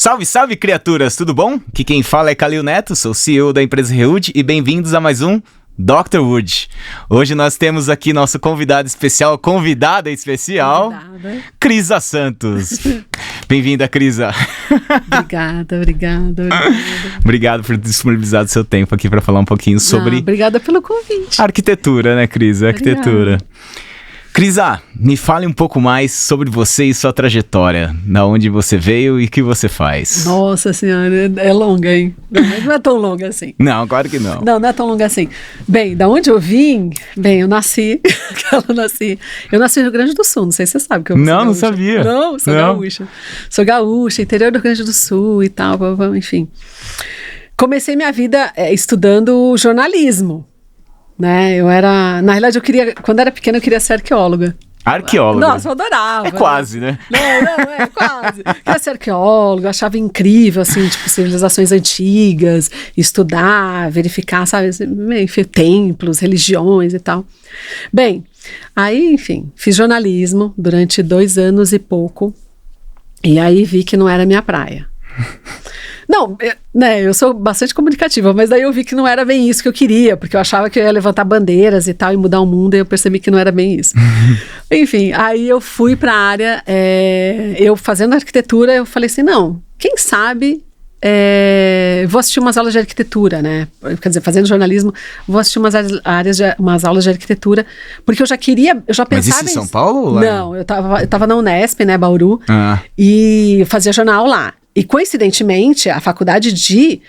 Salve, salve, criaturas, tudo bom? Aqui quem fala é Calil Neto, sou CEO da empresa Rewood e bem-vindos a mais um Dr. Wood. Hoje nós temos aqui nosso convidada especial, Crisa Santos. Bem-vinda, Crisa. Obrigada. Obrigado por disponibilizar o seu tempo aqui para falar um pouquinho sobre... Obrigada pelo convite. Arquitetura, né, Crisa? Arquitetura. Crisa, me fale um pouco mais sobre você e sua trajetória, da onde você veio e o que você faz. Nossa senhora, é longa, hein? Não é tão longa assim. Não, claro que não. Não é tão longa assim. Bem, da onde eu vim? Bem, eu nasci no Rio Grande do Sul, não sei se você sabe que eu sou gaúcha. Não sabia. Não, sou gaúcha. Sou gaúcha, interior do Rio Grande do Sul e tal, enfim. Comecei minha vida estudando jornalismo. Né? Na realidade, quando era pequena, eu queria ser arqueóloga. Arqueóloga? Nossa, eu adorava. É quase, né? Não, é quase. Queria ser arqueóloga, achava incrível, assim, tipo, civilizações antigas, estudar, verificar, sabe, enfim, templos, religiões e tal. Bem, aí, enfim, fiz jornalismo durante 2 anos e pouco, e aí vi que não era minha praia. Não, eu sou bastante comunicativa, mas daí eu vi que não era bem isso que eu queria, porque eu achava que eu ia levantar bandeiras e tal, e mudar o mundo, e eu percebi que não era bem isso. Enfim, aí eu fui para a área, eu fazendo arquitetura, eu falei assim, não, quem sabe vou assistir umas aulas de arquitetura, né? Quer dizer, fazendo jornalismo, vou assistir umas aulas de arquitetura, porque eu já pensava... Mas isso em São Paulo? Lá? Não, eu tava na Unesp, né, Bauru, e fazia jornal lá. E, coincidentemente, a faculdade de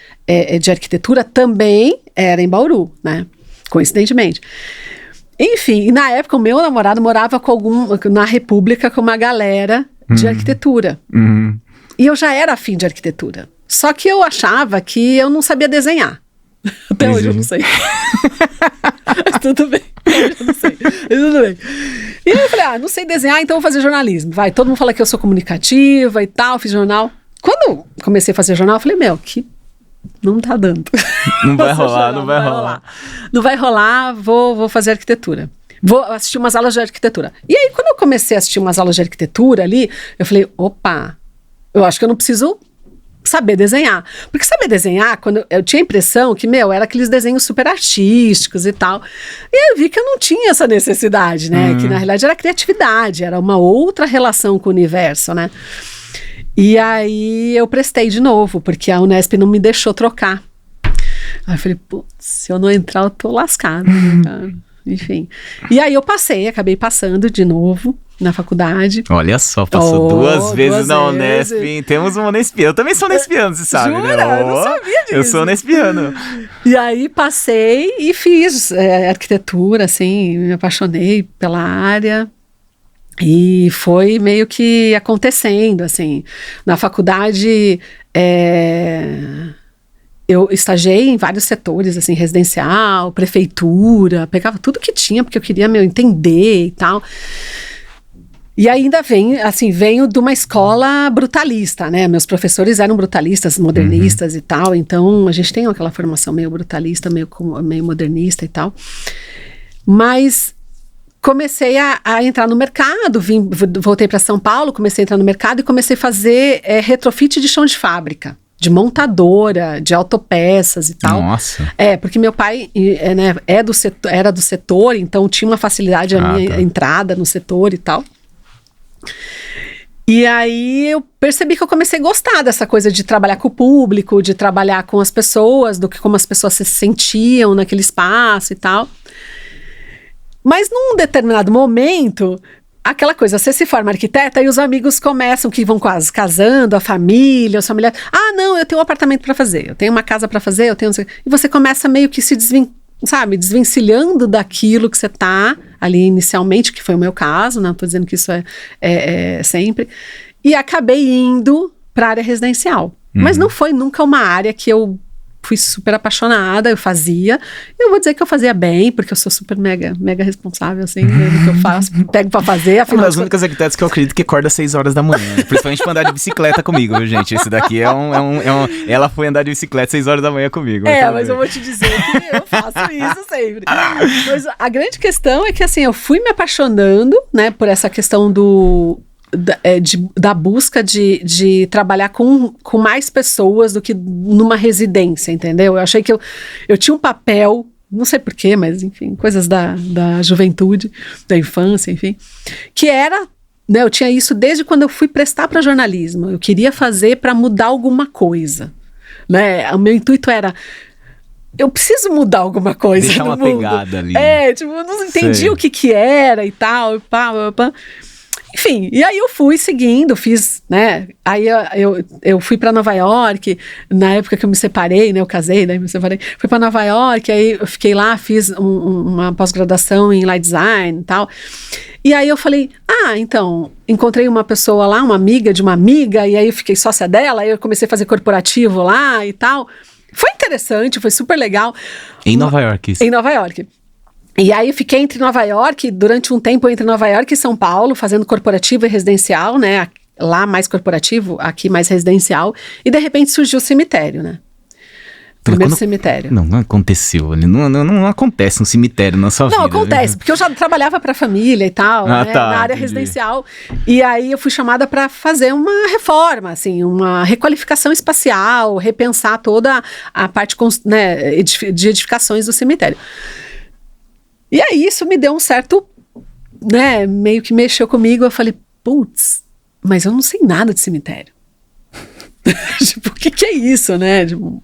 arquitetura também era em Bauru, né? Coincidentemente. Enfim, e na época o meu namorado morava na República com uma galera de arquitetura. Uhum. E eu já era afim de arquitetura. Só que eu achava que eu não sabia desenhar. Até hoje eu não sei. Mas tudo bem. Eu não sei. Tudo bem. E aí eu falei, não sei desenhar, então vou fazer jornalismo. Vai, todo mundo fala que eu sou comunicativa e tal, fiz jornal. Quando comecei a fazer jornal, eu falei, que não tá dando. Não vai rolar. Não vai rolar, vou fazer arquitetura. Vou assistir umas aulas de arquitetura. E aí, quando eu comecei a assistir umas aulas de arquitetura ali, eu falei, opa, eu acho que eu não preciso saber desenhar. Porque saber desenhar, quando eu tinha a impressão que, era aqueles desenhos super artísticos e tal. E aí eu vi que eu não tinha essa necessidade, né? Que na realidade era criatividade, era uma outra relação com o universo, né? E aí eu prestei de novo, porque a Unesp não me deixou trocar. Aí eu falei, putz, se eu não entrar eu tô lascada, né, cara? Enfim. E aí eu acabei passando de novo na faculdade. Olha só, passou 2 vezes na Unesp, hein? Temos um unespiano. Eu também sou unespiano, você sabe, Jura? né? Eu não sabia disso. Eu sou unespiano. E aí passei e fiz arquitetura, assim, me apaixonei pela área. E foi meio que acontecendo, assim. Na faculdade, eu estagiei em vários setores, assim, residencial, prefeitura, pegava tudo que tinha, porque eu queria entender e tal. E ainda venho de uma escola brutalista, né? Meus professores eram brutalistas, modernistas e tal, então a gente tem aquela formação meio brutalista, meio modernista e tal. Mas... comecei a entrar no mercado, voltei para São Paulo, comecei a entrar no mercado e comecei a fazer retrofit de chão de fábrica, de montadora, de autopeças e tal. Nossa! Porque meu pai era do setor, então tinha uma facilidade minha entrada no setor e tal. E aí eu percebi que eu comecei a gostar dessa coisa de trabalhar com o público, de trabalhar com as pessoas, como as pessoas se sentiam naquele espaço e tal. Mas num determinado momento, aquela coisa, você se forma arquiteta e os amigos começam, que vão quase casando, a família, os familiares. Não, eu tenho um apartamento para fazer, eu tenho uma casa para fazer, e você começa meio que se desvencilhando daquilo que você tá ali inicialmente, que foi o meu caso, não estou dizendo que isso é sempre. E acabei indo para a área residencial. Mas não foi nunca uma área que eu fui super apaixonada, eu vou dizer que eu fazia bem, porque eu sou super mega responsável, assim, no que eu faço, pego pra fazer. Uma das únicas arquitetas que eu acredito que acorda às 6 horas da manhã, principalmente pra andar de bicicleta comigo, viu, gente? Esse daqui ela foi andar de bicicleta 6 horas da manhã comigo. Mas eu vou te dizer que eu faço isso sempre. Mas a grande questão é que, assim, eu fui me apaixonando, né, por essa questão da busca de trabalhar com mais pessoas do que numa residência, entendeu? Eu achei que eu tinha um papel, não sei porquê, mas enfim, coisas da juventude, da infância, enfim, que era, né, eu tinha isso desde quando eu fui prestar para jornalismo. Eu queria fazer para mudar alguma coisa, né? O meu intuito era: eu preciso mudar alguma coisa. Deixar uma mundo. Pegada ali. Tipo, eu não entendi o que era e tal, e pá. Enfim, e aí eu fui seguindo, fiz, né? Aí eu fui para Nova York, na época que eu me separei, né? Eu casei, daí me separei. Fui para Nova York, aí eu fiquei lá, fiz uma pós-graduação em Light Design e tal. E aí eu falei: então, encontrei uma pessoa lá, uma amiga de uma amiga, e aí eu fiquei sócia dela, aí eu comecei a fazer corporativo lá e tal. Foi interessante, foi super legal. Em Nova York, isso. Em Nova York. E aí eu fiquei durante um tempo entre Nova York e São Paulo, fazendo corporativo e residencial, né? Lá mais corporativo, aqui mais residencial. E de repente surgiu o cemitério, né? Primeiro cemitério. Não aconteceu. Não acontece um cemitério na sua vida. Não, acontece, porque eu já trabalhava para a família e tal, né, na área residencial. E aí eu fui chamada para fazer uma reforma, assim, uma requalificação espacial, repensar toda a parte, né, de edificações do cemitério. E aí isso me deu um certo, né, meio que mexeu comigo. Eu falei: putz, mas eu não sei nada de cemitério. Tipo, o que é isso, né? Tipo,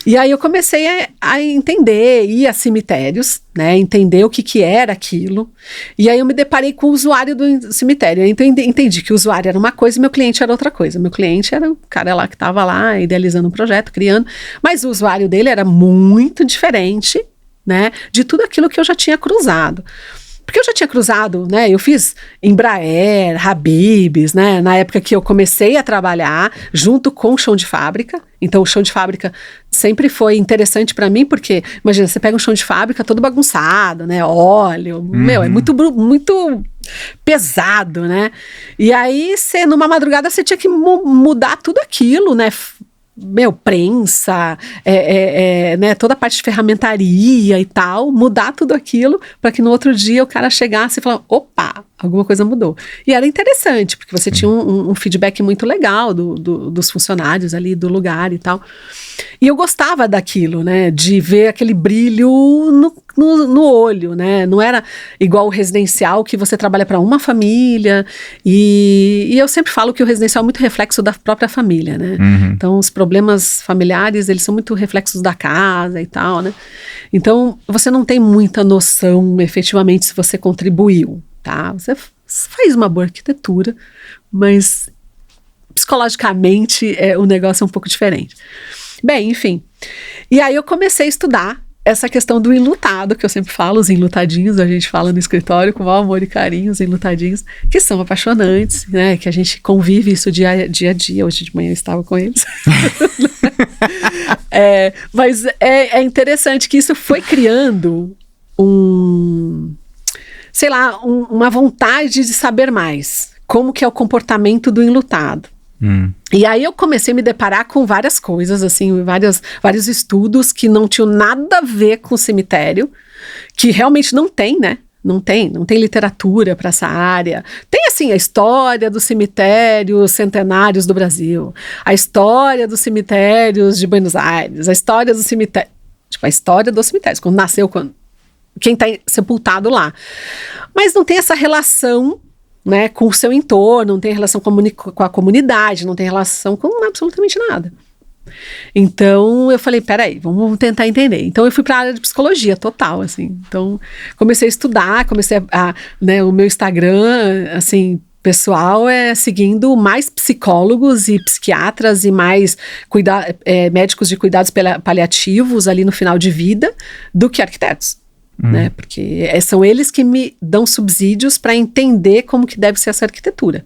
e aí eu comecei a entender, ir a cemitérios, né, entender o que era aquilo. E aí eu me deparei com o usuário do cemitério. Eu entendi que o usuário era uma coisa e meu cliente era outra coisa. Meu cliente era o cara lá que estava lá idealizando um projeto, criando, mas o usuário dele era muito diferente, né, de tudo aquilo que eu já tinha cruzado. Porque eu já tinha cruzado, né, eu fiz Embraer, Habib's, né, na época que eu comecei a trabalhar junto com o chão de fábrica. Então o chão de fábrica sempre foi interessante para mim, porque, imagina, você pega um chão de fábrica todo bagunçado, né, óleo, é muito pesado, né, e aí numa madrugada você tinha que mudar tudo aquilo, né, prensa, né, toda a parte de ferramentaria e tal, mudar tudo aquilo para que no outro dia o cara chegasse e falasse: opa, alguma coisa mudou. E era interessante, porque você tinha um feedback muito legal dos funcionários ali, do lugar e tal. E eu gostava daquilo, né, de ver aquele brilho no olho, né, não era igual o residencial que você trabalha para uma família, e eu sempre falo que o residencial é muito reflexo da própria família, né, então os problemas familiares, eles são muito reflexos da casa e tal, né, então você não tem muita noção efetivamente se você contribuiu, tá, você faz uma boa arquitetura, mas psicologicamente o negócio é um pouco diferente. Bem, enfim, e aí eu comecei a estudar essa questão do enlutado, que eu sempre falo, os enlutadinhos, a gente fala no escritório com maior amor e carinho, os enlutadinhos, que são apaixonantes, né, que a gente convive isso dia a dia, hoje de manhã eu estava com eles. Mas é interessante que isso foi criando uma vontade de saber mais, como que é o comportamento do enlutado. E aí eu comecei a me deparar com várias coisas, assim, vários estudos que não tinham nada a ver com o cemitério, que realmente não tem, né? Não tem literatura para essa área. Tem, assim, a história dos cemitérios centenários do Brasil, a história dos cemitérios de Buenos Aires, a história dos cemitérios, tipo, a história dos cemitérios, quando nasceu, quem está sepultado lá. Mas não tem essa relação, né, com o seu entorno, não tem relação com a comunidade, não tem relação com absolutamente nada. Então eu falei: peraí, vamos tentar entender. Então eu fui para a área de psicologia total, assim. Então comecei a estudar, né, o meu Instagram, assim, pessoal, seguindo mais psicólogos e psiquiatras e mais médicos de cuidados paliativos ali no final de vida do que arquitetos. Né? Porque são eles que me dão subsídios para entender como que deve ser essa arquitetura.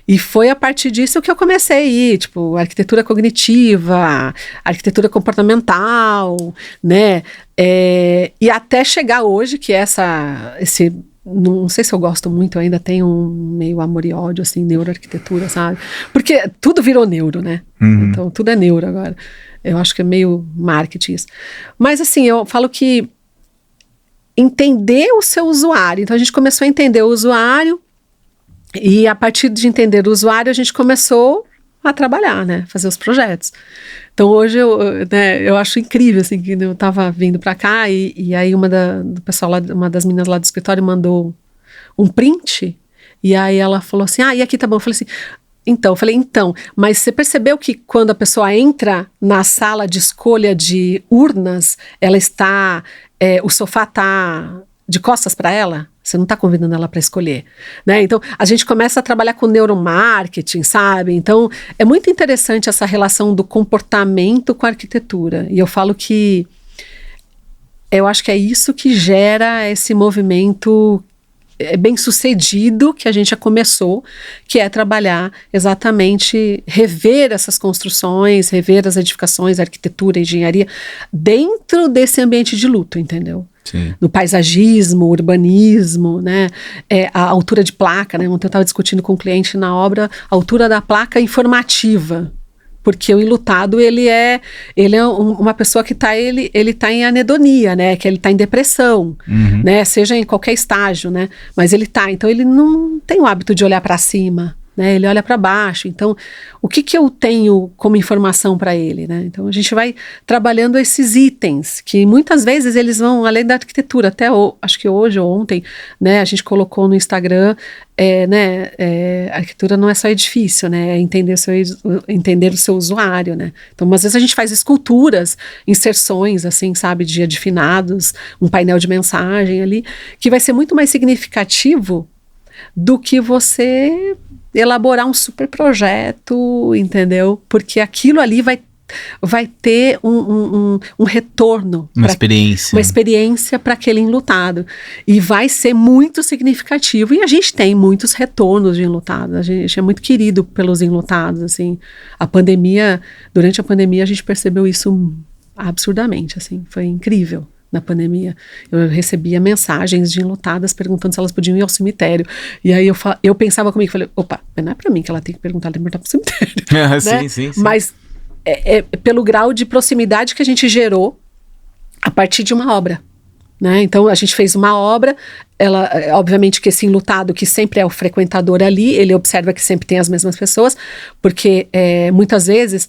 E foi a partir disso que eu comecei a ir, tipo, arquitetura cognitiva, arquitetura comportamental, né? E até chegar hoje, que não sei se eu gosto muito, eu ainda tenho um meio amor e ódio, assim, neuroarquitetura, sabe? Porque tudo virou neuro, né? Então tudo é neuro agora. Eu acho que é meio marketing isso. Mas assim, eu falo que entender o seu usuário. Então a gente começou a entender o usuário, E a partir de entender o usuário, a gente começou a trabalhar, né? Fazer os projetos. Então hoje eu acho incrível, assim, que eu tava vindo para cá e aí uma das meninas lá do escritório mandou um print e aí ela falou assim, e aqui tá bom. Eu falei assim, mas você percebeu que quando a pessoa entra na sala de escolha de urnas, ela está, o sofá tá de costas para ela? Você não está convidando ela para escolher, né? Então, a gente começa a trabalhar com neuromarketing, sabe? Então, é muito interessante essa relação do comportamento com a arquitetura. E eu falo que eu acho que é isso que gera esse movimento bem sucedido que a gente já começou, que é trabalhar exatamente, rever essas construções, rever as edificações, arquitetura, engenharia, dentro desse ambiente de luto, entendeu? Sim. No paisagismo, urbanismo, né? A altura de placa, né? Ontem eu estava discutindo com o cliente na obra a altura da placa informativa, porque o enlutado ele é uma pessoa que ele tá em anedonia, né? Que ele tá em depressão, né? Seja em qualquer estágio, né? Mas então ele não tem o hábito de olhar para cima, né? Ele olha para baixo. Então, o que eu tenho como informação para ele, né? Então, a gente vai trabalhando esses itens, que muitas vezes eles vão além da arquitetura. Até acho que hoje ou ontem, né? A gente colocou no Instagram, a arquitetura não é só edifício, né? É entender o seu usuário, né? Então, às vezes a gente faz esculturas, inserções, assim, sabe? De finados, um painel de mensagem ali, que vai ser muito mais significativo do que você elaborar um super projeto, entendeu? Porque aquilo ali vai ter um retorno. Uma experiência para aquele enlutado. E vai ser muito significativo. E a gente tem muitos retornos de enlutados. A gente é muito querido pelos enlutados, assim. Durante a pandemia, a gente percebeu isso absurdamente, assim. Foi incrível. Na pandemia, eu recebia mensagens de enlutadas perguntando se elas podiam ir ao cemitério. E aí eu pensava comigo, falei, opa, mas não é pra mim que ela tem que perguntar, ela tem que perguntar pro cemitério. Né? Sim. Mas pelo grau de proximidade que a gente gerou a partir de uma obra. Né? Então a gente fez uma obra, obviamente que esse enlutado que sempre é o frequentador ali, ele observa que sempre tem as mesmas pessoas, porque muitas vezes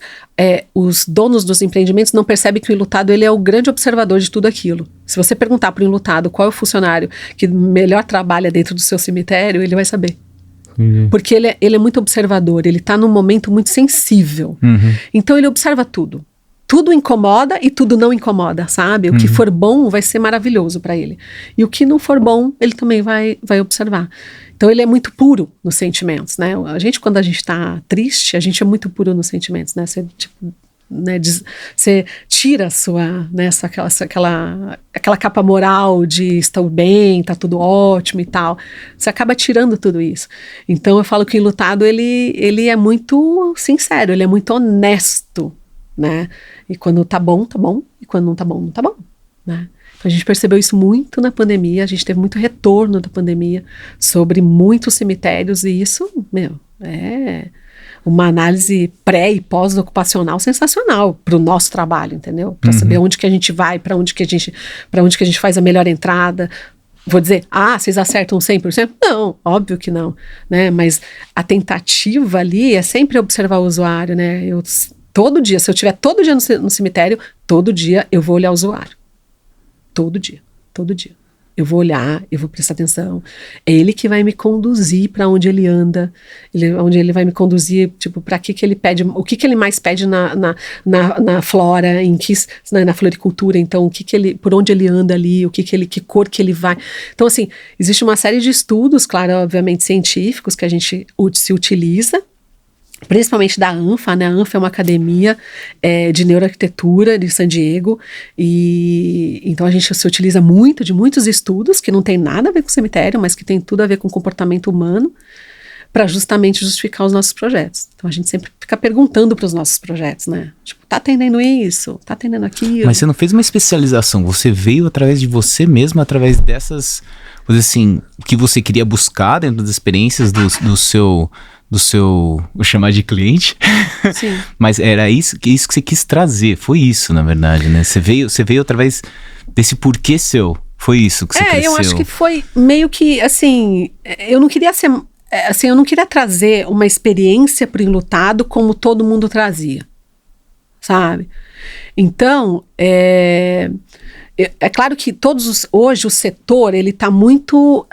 os donos dos empreendimentos não percebem que o enlutado ele é o grande observador de tudo aquilo. Se você perguntar para o enlutado qual é o funcionário que melhor trabalha dentro do seu cemitério, ele vai saber. Porque ele é muito observador, ele está num momento muito sensível. Então ele observa tudo. Tudo incomoda e tudo não incomoda, sabe? O que for bom vai ser maravilhoso para ele. E o que não for bom, ele também vai observar. Então ele é muito puro nos sentimentos, né? Quando a gente tá triste, a gente é muito puro nos sentimentos, né? Você tira a sua, né, aquela capa moral de estou bem, tá tudo ótimo e tal. Você acaba tirando tudo isso. Então eu falo que o enlutado, ele é muito sincero, ele é muito honesto, né? E quando tá bom, e quando não tá bom, não tá bom, né? Então a gente percebeu isso muito na pandemia, a gente teve muito retorno da pandemia sobre muitos cemitérios e isso, é uma análise pré e pós-ocupacional sensacional para o nosso trabalho, entendeu? Para saber onde que a gente vai, para onde que a gente faz a melhor entrada. Vou dizer, vocês acertam 100%? Não, óbvio que não, né? Mas a tentativa ali é sempre observar o usuário, né? Todo dia, se eu estiver todo dia no cemitério, todo dia eu vou olhar o usuário. Todo dia. Eu vou olhar, eu vou prestar atenção. É ele que vai me conduzir para onde ele anda, onde ele vai me conduzir, tipo, para que ele pede, o que ele mais pede na flora, na floricultura, então, por onde ele anda ali, que cor que ele vai. Então, assim, existe uma série de estudos, claro, obviamente científicos, que a gente se utiliza, principalmente da ANFA, né? A ANFA é uma academia de neuroarquitetura de San Diego, e então a gente se utiliza muito de muitos estudos que não tem nada a ver com cemitério, mas que tem tudo a ver com comportamento humano, para justamente justificar os nossos projetos. Então a gente sempre fica perguntando para os nossos projetos, né? Tipo, tá atendendo isso? Tá atendendo aquilo? Mas você não fez uma especialização, você veio através de você mesmo, através dessas, assim, o que você queria buscar dentro das experiências do seu, vou chamar de cliente. Sim. Mas era isso que você quis trazer, foi isso, na verdade, né? Você veio através desse porquê seu, foi isso que você cresceu. Eu acho que foi meio que, assim, eu não queria ser assim, eu não queria trazer uma experiência para o enlutado como todo mundo trazia, sabe? Então, é claro que hoje o setor, ele está muito,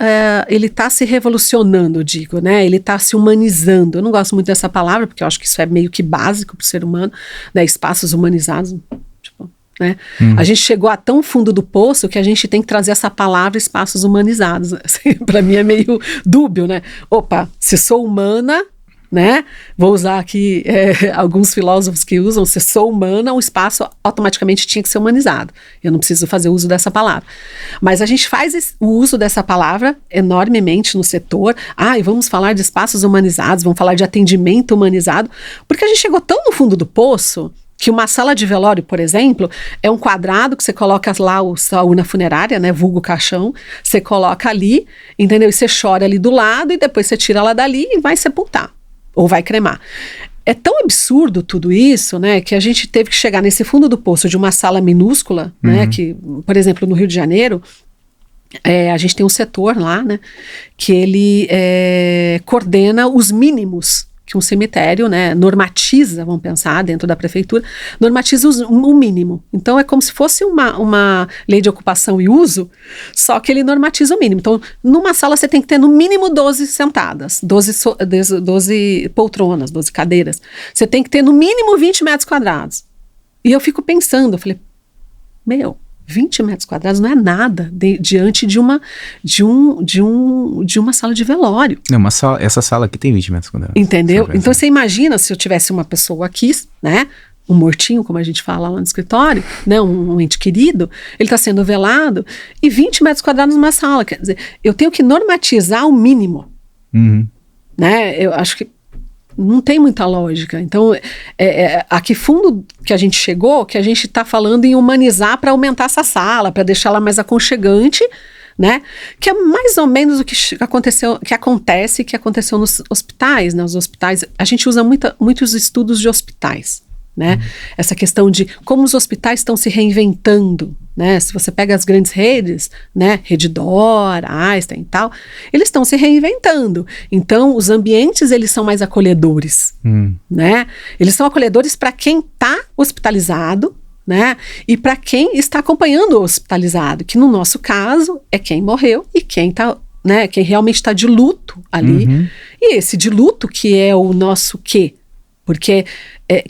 ele está se revolucionando, eu digo, né? Ele está se humanizando. Eu não gosto muito dessa palavra, porque eu acho que isso é meio que básico para o ser humano, né? Espaços humanizados, tipo, né? A gente chegou a tão fundo do poço que a gente tem que trazer essa palavra espaços humanizados. Assim, para mim é meio dúbio, né? Opa, se sou humana, né? Vou usar aqui alguns filósofos que usam, se sou humana, o espaço automaticamente tinha que ser humanizado. Eu não preciso fazer uso dessa palavra. Mas a gente faz o uso dessa palavra enormemente no setor. E vamos falar de espaços humanizados, vamos falar de atendimento humanizado, porque a gente chegou tão no fundo do poço que uma sala de velório, por exemplo, é um quadrado que você coloca lá a urna funerária, né, vulgo caixão, você coloca ali, entendeu? E você chora ali do lado e depois você tira ela dali e vai sepultar. Ou vai cremar. É tão absurdo tudo isso, né, que a gente teve que chegar nesse fundo do poço de uma sala minúscula, né, que, por exemplo, no Rio de Janeiro, a gente tem um setor lá, né, que ele coordena os mínimos que um cemitério, né, normatiza, vamos pensar, dentro da prefeitura, normatiza o mínimo. Então é como se fosse uma lei de ocupação e uso, só que ele normatiza o mínimo. Então, numa sala você tem que ter no mínimo 12 sentadas, 12 poltronas, 12 cadeiras. Você tem que ter no mínimo 20 metros quadrados. E eu fico pensando, eu falei, 20 metros quadrados não é nada diante de uma sala de velório. Não, essa sala aqui tem 20 metros quadrados. Entendeu? Então você imagina se eu tivesse uma pessoa aqui, né? Um mortinho, como a gente fala lá no escritório, né? Um ente querido, ele está sendo velado, e 20 metros quadrados numa sala. Quer dizer, eu tenho que normatizar o mínimo. Né? Eu acho que não tem muita lógica. Então, a que fundo que a gente chegou, que a gente está falando em humanizar para aumentar essa sala, para deixá-la mais aconchegante, né? Que é mais ou menos o que aconteceu nos hospitais, né? Os hospitais, a gente usa muitos estudos de hospitais, né? Essa questão de como os hospitais estão se reinventando, né? Se você pega as grandes redes, né? Rede D'Or, Einstein e tal, eles estão se reinventando. Então, os ambientes, eles são mais acolhedores, né? Eles são acolhedores para quem está hospitalizado, né? E para quem está acompanhando o hospitalizado, que no nosso caso é quem morreu e quem tá, né? Quem realmente está de luto ali. E esse de luto que é o nosso quê? Porque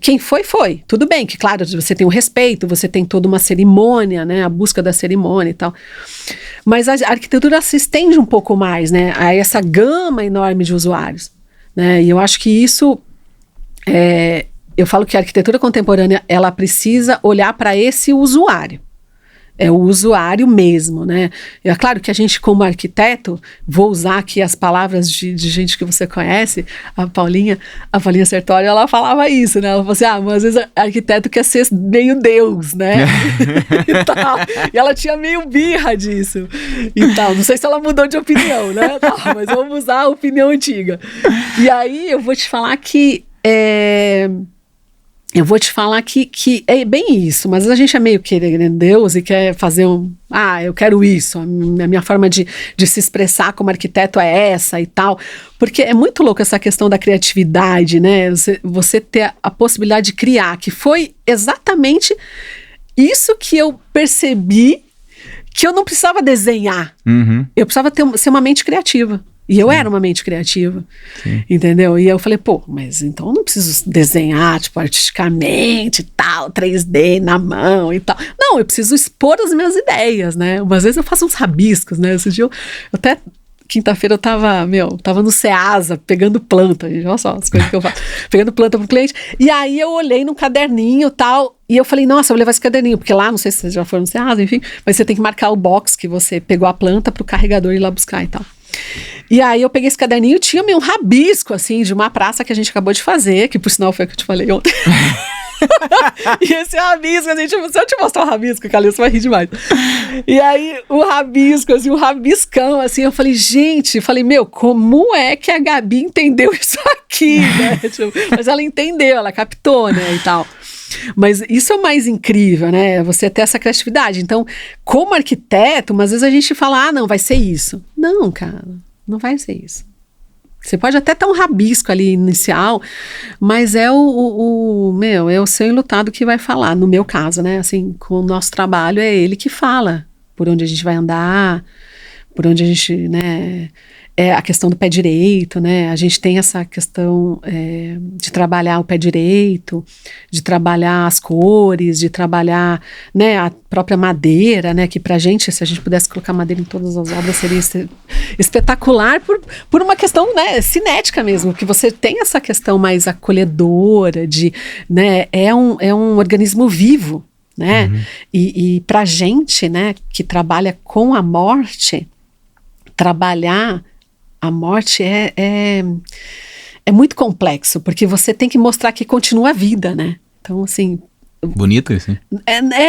quem foi. Tudo bem que, claro, você tem o respeito, você tem toda uma cerimônia, né? A busca da cerimônia e tal. Mas a arquitetura se estende um pouco mais, né? A essa gama enorme de usuários, né? E eu acho que isso... eu falo que a arquitetura contemporânea, ela precisa olhar para esse usuário. É o usuário mesmo, né? É claro que a gente, como arquiteto, vou usar aqui as palavras de gente que você conhece, a Paulinha Sertório, ela falava isso, né? Ela falou assim, mas às vezes arquiteto quer ser meio Deus, né? e tal. E ela tinha meio birra disso. E tal. Não sei se ela mudou de opinião, né? Mas vamos usar a opinião antiga. E aí eu vou te falar que... que é bem isso, mas a gente é meio querendo Deus e quer fazer eu quero isso, a minha forma de se expressar como arquiteto é essa e tal, porque é muito louco essa questão da criatividade, né, você ter a possibilidade de criar, que foi exatamente isso que eu percebi, que eu não precisava desenhar, eu precisava ser uma mente criativa. E eu era uma mente criativa, entendeu? E eu falei, mas então eu não preciso desenhar, tipo, artisticamente e tal, 3D na mão e tal. Não, eu preciso expor as minhas ideias, né? Umas vezes eu faço uns rabiscos, né? Esse dia eu até... Quinta-feira eu tava no Ceasa, pegando planta, gente, olha só as coisas que eu faço, pegando planta pro cliente, e aí eu olhei num caderninho e tal, e eu falei, nossa, eu vou levar esse caderninho, porque lá, não sei se vocês já foram no Ceasa, enfim, mas você tem que marcar o box que você pegou a planta pro carregador ir lá buscar e tal. E aí eu peguei esse caderninho, tinha um rabisco, assim, de uma praça que a gente acabou de fazer, que por sinal foi o que eu te falei ontem. E esse rabisco, assim, se eu te mostrar o rabisco, Calil, você vai rir demais. E aí, o rabisco, assim, o rabiscão, assim, eu falei, como é que a Gabi entendeu isso aqui, né? Mas ela entendeu, ela captou, né, e tal. Mas isso é o mais incrível, né? Você ter essa criatividade. Então, como arquiteto, às vezes a gente fala, não, vai ser isso. Não, cara, não vai ser isso. Você pode até ter um rabisco ali inicial, mas é é o seu enlutado que vai falar, no meu caso, né? Assim, com o nosso trabalho é ele que fala por onde a gente vai andar, por onde a gente, né? É a questão do pé direito, né? A gente tem essa questão de trabalhar o pé direito, de trabalhar as cores, de trabalhar, né, a própria madeira, né? Que pra gente, se a gente pudesse colocar madeira em todas as obras, seria espetacular por uma questão, né, cinética mesmo, que você tem essa questão mais acolhedora, de, né, é um organismo vivo, né? E pra gente, né, que trabalha com a morte, trabalhar a morte é muito complexo, porque você tem que mostrar que continua a vida, né? Então, assim... Bonito isso, hein?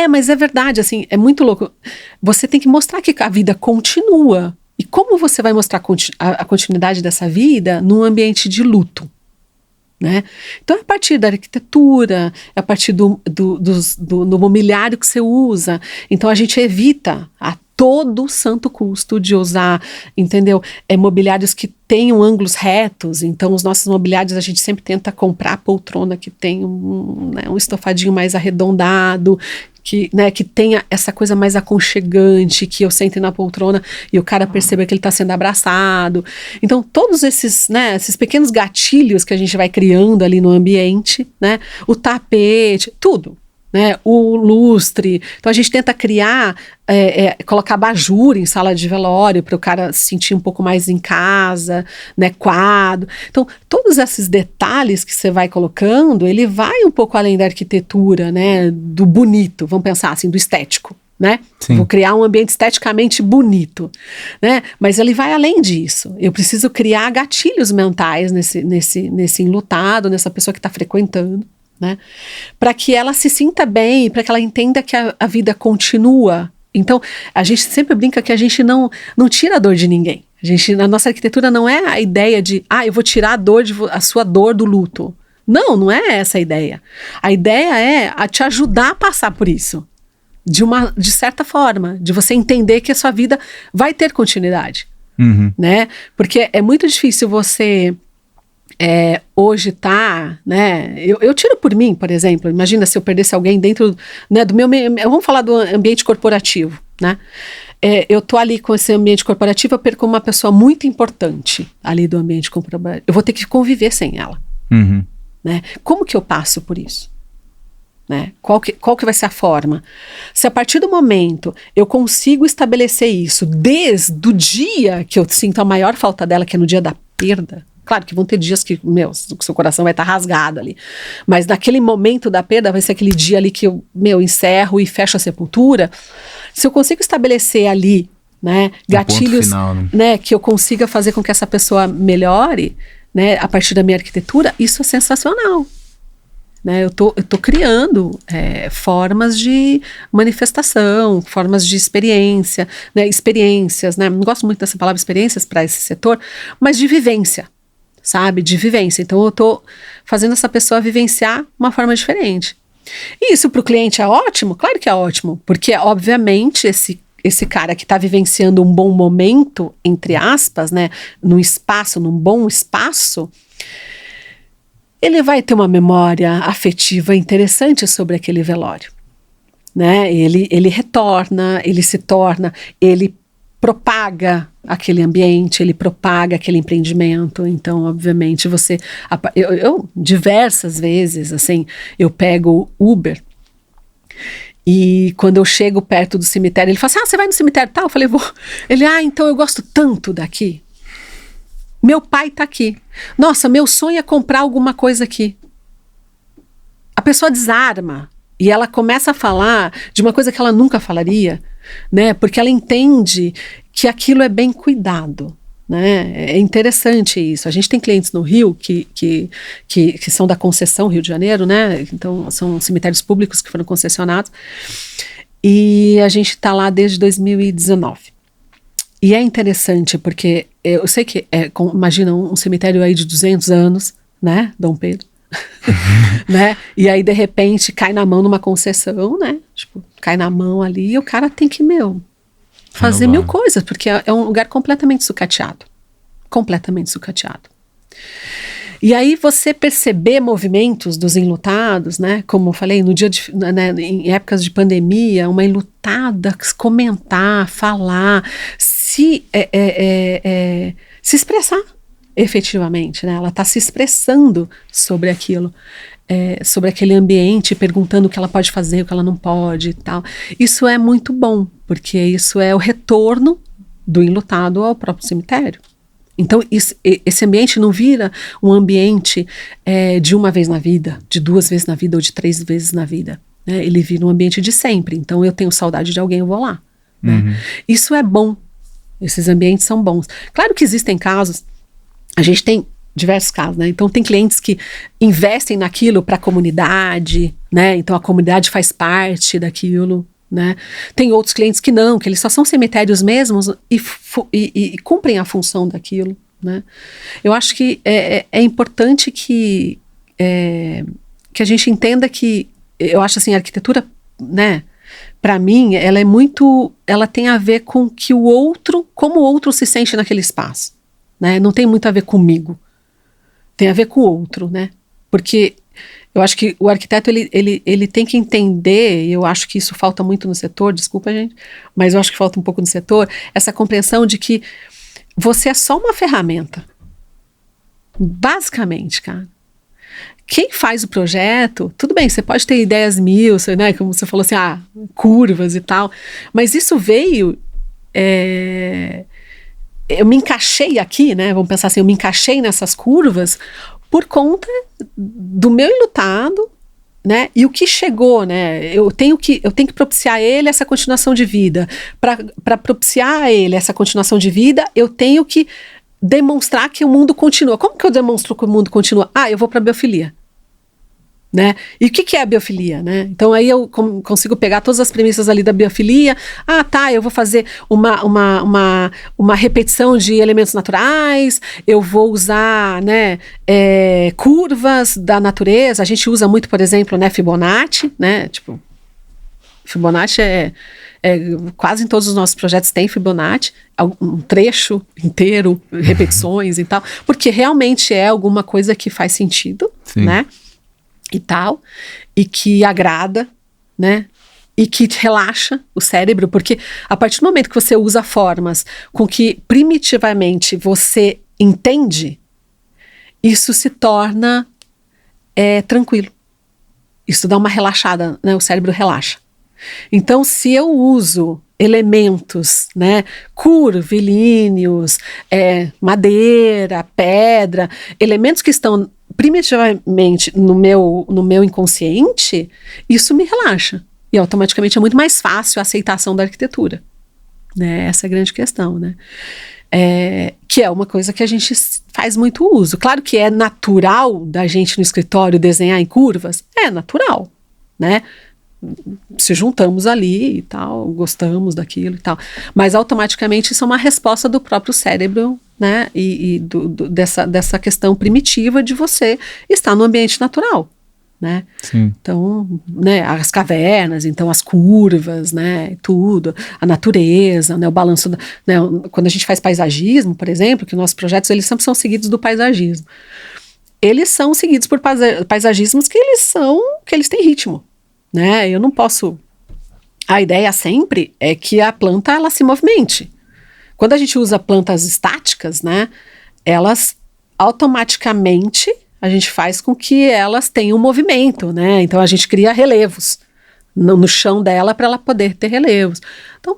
Mas é verdade, assim, é muito louco. Você tem que mostrar que a vida continua. E como você vai mostrar a continuidade dessa vida num ambiente de luto? Né? Então é a partir da arquitetura, é a partir do mobiliário que você usa. Então a gente evita a todo santo custo de usar, entendeu? Mobiliários que tenham ângulos retos. Então os nossos mobiliários a gente sempre tenta comprar poltrona que tem um estofadinho mais arredondado, que tenha essa coisa mais aconchegante, que eu sente na poltrona e o cara perceba que ele está sendo abraçado. Então, todos esses pequenos gatilhos que a gente vai criando ali no ambiente, né? O tapete, tudo. Né, o lustre. Então a gente tenta criar, colocar abajur em sala de velório para o cara se sentir um pouco mais em casa, né, quadro. Então todos esses detalhes que você vai colocando, ele vai um pouco além da arquitetura, né, do bonito, vamos pensar assim, do estético. Né? Vou criar um ambiente esteticamente bonito, né? Mas ele vai além disso. Eu preciso criar gatilhos mentais nesse enlutado, nessa pessoa que está frequentando. Né? Para que ela se sinta bem, para que ela entenda que a vida continua. Então, a gente sempre brinca que a gente não tira a dor de ninguém. A nossa arquitetura não é a ideia de, eu vou tirar a sua dor do luto. Não é essa a ideia. A ideia é te ajudar a passar por isso. De certa forma, de você entender que a sua vida vai ter continuidade. Né? Porque é muito difícil você... hoje tá, né, eu tiro por mim, por exemplo, imagina se eu perdesse alguém dentro, né, do meu, vamos falar do ambiente corporativo, né, eu tô ali com esse ambiente corporativo, eu perco uma pessoa muito importante ali do ambiente corporativo, eu vou ter que conviver sem ela, né, como que eu passo por isso? Né? Qual que vai ser a forma? Se a partir do momento eu consigo estabelecer isso desde o dia que eu sinto a maior falta dela, que é no dia da perda. Claro que vão ter dias que, seu coração vai estar rasgado ali. Mas naquele momento da perda, vai ser aquele dia ali que eu, encerro e fecho a sepultura. Se eu consigo estabelecer ali, né, gatilhos, final, né, que eu consiga fazer com que essa pessoa melhore, né, a partir da minha arquitetura, isso é sensacional. Né, eu tô criando formas de manifestação, formas de experiência, né, experiências, né, não gosto muito dessa palavra experiências para esse setor, mas de vivência. Sabe, de vivência. Então eu tô fazendo essa pessoa vivenciar uma forma diferente. E isso para o cliente é ótimo? Claro que é ótimo, porque obviamente esse cara que está vivenciando um bom momento, entre aspas, né, num bom espaço, ele vai ter uma memória afetiva interessante sobre aquele velório. Né? Ele retorna, ele propaga aquele ambiente, ele propaga aquele empreendimento. Então, obviamente, eu diversas vezes, assim, eu pego Uber e quando eu chego perto do cemitério, ele fala assim, você vai no cemitério tal? Eu falei, vou. Ele, então eu gosto tanto daqui. Meu pai tá aqui. Nossa, meu sonho é comprar alguma coisa aqui. A pessoa desarma e ela começa a falar de uma coisa que ela nunca falaria, né? Porque ela entende que aquilo é bem cuidado, né? É interessante isso. A gente tem clientes no Rio que são da concessão Rio de Janeiro, né? Então são cemitérios públicos que foram concessionados e a gente está lá desde 2019. E é interessante porque eu sei que imagina um cemitério aí de 200 anos, né? Dom Pedro. Né? E aí de repente cai na mão numa concessão, né? Tipo, cai na mão ali e o cara tem que, fazer mil coisas, porque é um lugar completamente sucateado. Completamente sucateado. E aí você perceber movimentos dos enlutados, né? Como eu falei, no dia né, em épocas de pandemia, uma enlutada comentar, falar, se expressar efetivamente, né? Ela está se expressando sobre aquilo, sobre aquele ambiente, perguntando o que ela pode fazer, o que ela não pode e tal. Isso é muito bom, porque isso é o retorno do enlutado ao próprio cemitério. Então, esse ambiente não vira um ambiente de uma vez na vida, de 2 vezes na vida ou de 3 vezes na vida. Né? Ele vira um ambiente de sempre. Então, eu tenho saudade de alguém, eu vou lá. Né? Isso é bom. Esses ambientes são bons. Claro que existem casos, a gente tem diversos casos, né? Então, tem clientes que investem naquilo para a comunidade, né? Então, a comunidade faz parte daquilo. Né? Tem outros clientes que não, que eles só são cemitérios mesmos e cumprem a função daquilo. Né? Eu acho que é importante que a gente entenda que, eu acho assim, a arquitetura, né, para mim, ela tem a ver com que o outro, como o outro se sente naquele espaço. Né? Não tem muito a ver comigo, tem a ver com o outro, né? Porque eu acho que o arquiteto, ele tem que entender, e eu acho que isso falta muito no setor, desculpa, gente, mas eu acho que falta um pouco no setor, essa compreensão de que você é só uma ferramenta. Basicamente, cara. Quem faz o projeto, tudo bem, você pode ter ideias mil, né, como você falou assim, curvas e tal, mas isso veio... eu me encaixei aqui, né, vamos pensar assim, eu me encaixei nessas curvas por conta do meu enlutado, né? E o que chegou, né? Eu tenho que propiciar a ele essa continuação de vida. Para propiciar a ele essa continuação de vida, eu tenho que demonstrar que o mundo continua. Como que eu demonstro que o mundo continua? Eu vou para a biofilia. Né? E o que é a biofilia? Né? Então aí eu consigo pegar todas as premissas ali da biofilia. Eu vou fazer uma repetição de elementos naturais, eu vou usar, né, curvas da natureza. A gente usa muito, por exemplo, né, Fibonacci, né? Tipo, Fibonacci quase em todos os nossos projetos tem Fibonacci, um trecho inteiro, repetições e tal, porque realmente é alguma coisa que faz sentido, Sim. né? E tal, e que agrada, né, e que relaxa o cérebro, porque a partir do momento que você usa formas com que primitivamente você entende, isso se torna tranquilo, isso dá uma relaxada, né, o cérebro relaxa. Então, se eu uso elementos, né, curvilíneos, madeira, pedra, elementos que estão primitivamente no meu inconsciente, isso me relaxa. E automaticamente é muito mais fácil a aceitação da arquitetura. Né? Essa é a grande questão. Né? Que é uma coisa que a gente faz muito uso. Claro que é natural da gente no escritório desenhar em curvas. É natural. Né? Se juntamos ali e tal, gostamos daquilo e tal. Mas automaticamente isso é uma resposta do próprio cérebro, né? E dessa questão primitiva de você estar no ambiente natural, né? Sim. Então, né, as cavernas, então as curvas, né, tudo, a natureza, né, o balanço, né, quando a gente faz paisagismo, por exemplo, que nossos projetos eles sempre são seguidos do paisagismo. Eles são seguidos por paisagismos que eles têm ritmo. Né? Eu não posso... A ideia sempre é que a planta ela se movimente. Quando a gente usa plantas estáticas, né, elas automaticamente a gente faz com que elas tenham movimento, né? Então a gente cria relevos no chão dela para ela poder ter relevos. Então,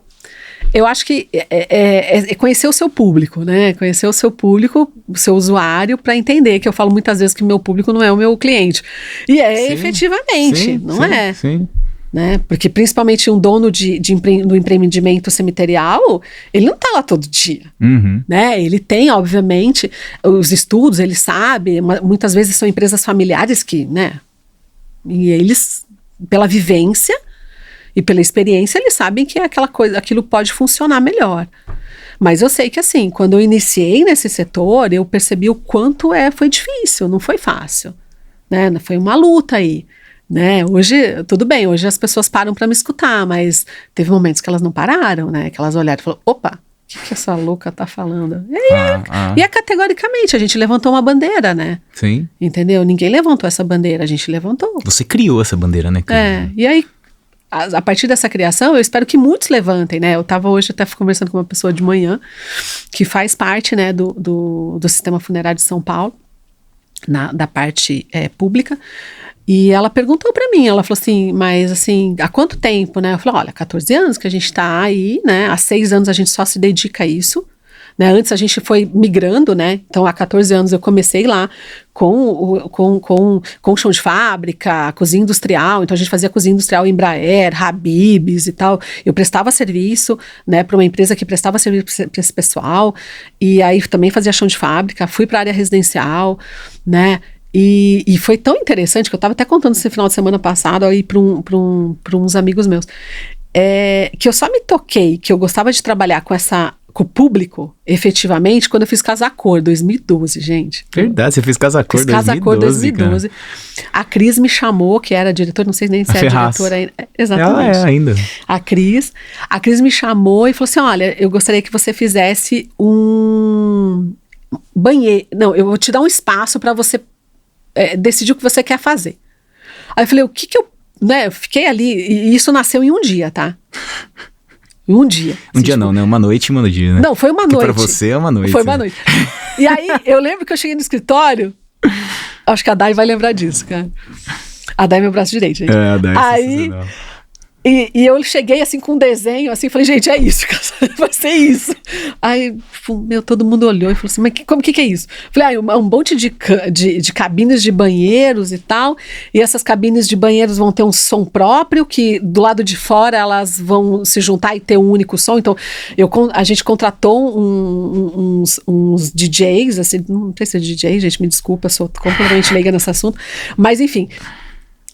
eu acho que é conhecer o seu público, né? Conhecer o seu público, o seu usuário, para entender que eu falo muitas vezes que o meu público não é o meu cliente. E sim, efetivamente, sim, não sim, é. Sim. Né? Porque principalmente um dono do empreendimento cemiterial, ele não está lá todo dia. Uhum. Né? Ele tem, obviamente, os estudos, ele sabe, muitas vezes são empresas familiares que, né? E eles, pela vivência e pela experiência, eles sabem que aquilo pode funcionar melhor. Mas eu sei que assim, quando eu iniciei nesse setor, eu percebi o quanto foi difícil, não foi fácil. Né? Foi uma luta aí. Né? Hoje, tudo bem, hoje as pessoas param para me escutar, mas teve momentos que elas não pararam, né? Que elas olharam e falaram, opa, que essa louca tá falando? E é categoricamente, a gente levantou uma bandeira, né? Sim. Entendeu? Ninguém levantou essa bandeira, a gente levantou. Você criou essa bandeira, né? E aí, a partir dessa criação, eu espero que muitos levantem, né? Eu tava hoje até conversando com uma pessoa de manhã, que faz parte, né, do sistema funerário de São Paulo, da parte pública, e ela perguntou pra mim, ela falou assim, mas assim, há quanto tempo, né? Eu falei, olha, 14 anos que a gente tá aí, né? Há 6 anos a gente só se dedica a isso, né? Antes a gente foi migrando, né? Então há 14 anos eu comecei lá com chão de fábrica, cozinha industrial, então a gente fazia cozinha industrial Embraer, Habib's e tal. Eu prestava serviço, né, para uma empresa que prestava serviço para esse pessoal, e aí também fazia chão de fábrica, fui para a área residencial, né? E foi tão interessante que eu estava até contando esse final de semana passado aí para uns amigos meus, que eu só me toquei que eu gostava de trabalhar com o público, efetivamente, quando eu fiz Casa Cor, 2012, gente. Verdade, você fez Casa Cor 2012. Casa Cor 2012. Cara. A Cris me chamou, que era diretora, não sei nem se é diretora ainda. Exatamente. Ela é ainda. A Cris me chamou e falou assim, olha, eu gostaria que você fizesse um banheiro. Não, eu vou te dar um espaço para você decidir o que você quer fazer. Aí eu falei, o que eu... Né, eu fiquei ali, e isso nasceu em um dia, tá? Em um dia. Um dia não, né? Uma noite e um dia, né? Não, foi uma noite. Pra você é uma noite. Foi uma noite. E aí, eu lembro que eu cheguei no escritório, acho que a Dai vai lembrar disso, cara. A Dai é meu braço direito, gente. A Dai aí, e eu cheguei assim com um desenho, assim, falei, gente, é isso, vai ser isso. Aí, todo mundo olhou e falou assim, mas como que é isso? Falei, um monte de cabines de banheiros e tal, e essas cabines de banheiros vão ter um som próprio, que do lado de fora elas vão se juntar e ter um único som, então a gente contratou uns DJs, assim, não sei se é DJ, gente, me desculpa, sou completamente leiga nesse assunto, mas enfim...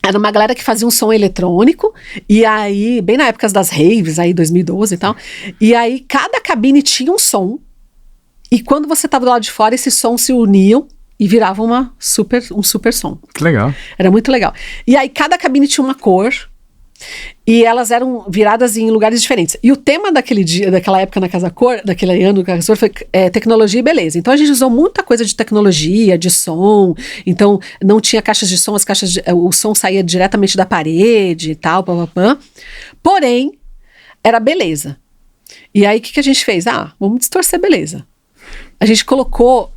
Era uma galera que fazia um som eletrônico, e aí, bem na época das raves, aí 2012 e tal, e aí cada cabine tinha um som, e quando você tava do lado de fora, esses sons se uniam e viravam um super som. Que legal. Era muito legal. E aí cada cabine tinha uma cor, e elas eram viradas em lugares diferentes. E o tema daquela época na Casa Cor, daquele ano do Casa Cor, foi tecnologia e beleza. Então a gente usou muita coisa de tecnologia, de som. Então não tinha caixas de som, o som saía diretamente da parede e tal, Porém, era beleza. E aí o que a gente fez? Vamos distorcer beleza. A gente colocou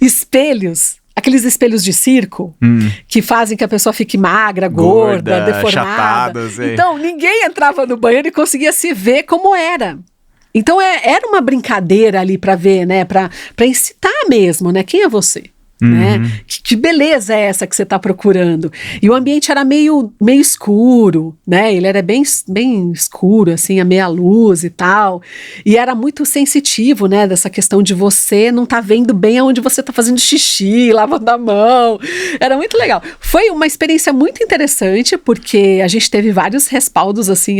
espelhos. Aqueles espelhos de circo que fazem que a pessoa fique magra, gorda, deformada. Chapada, sei. Então, ninguém entrava no banheiro e conseguia se ver como era. Então, era uma brincadeira ali para ver, né? Para incitar mesmo, né? Quem é você? Né? Que beleza é essa que você está procurando? E o ambiente era meio escuro, né? Ele era bem escuro, assim, a meia luz e tal. E era muito sensitivo, né? Dessa questão de você não tá vendo bem aonde você tá fazendo xixi, lavando a mão. Era muito legal. Foi uma experiência muito interessante, porque a gente teve vários respaldos, assim,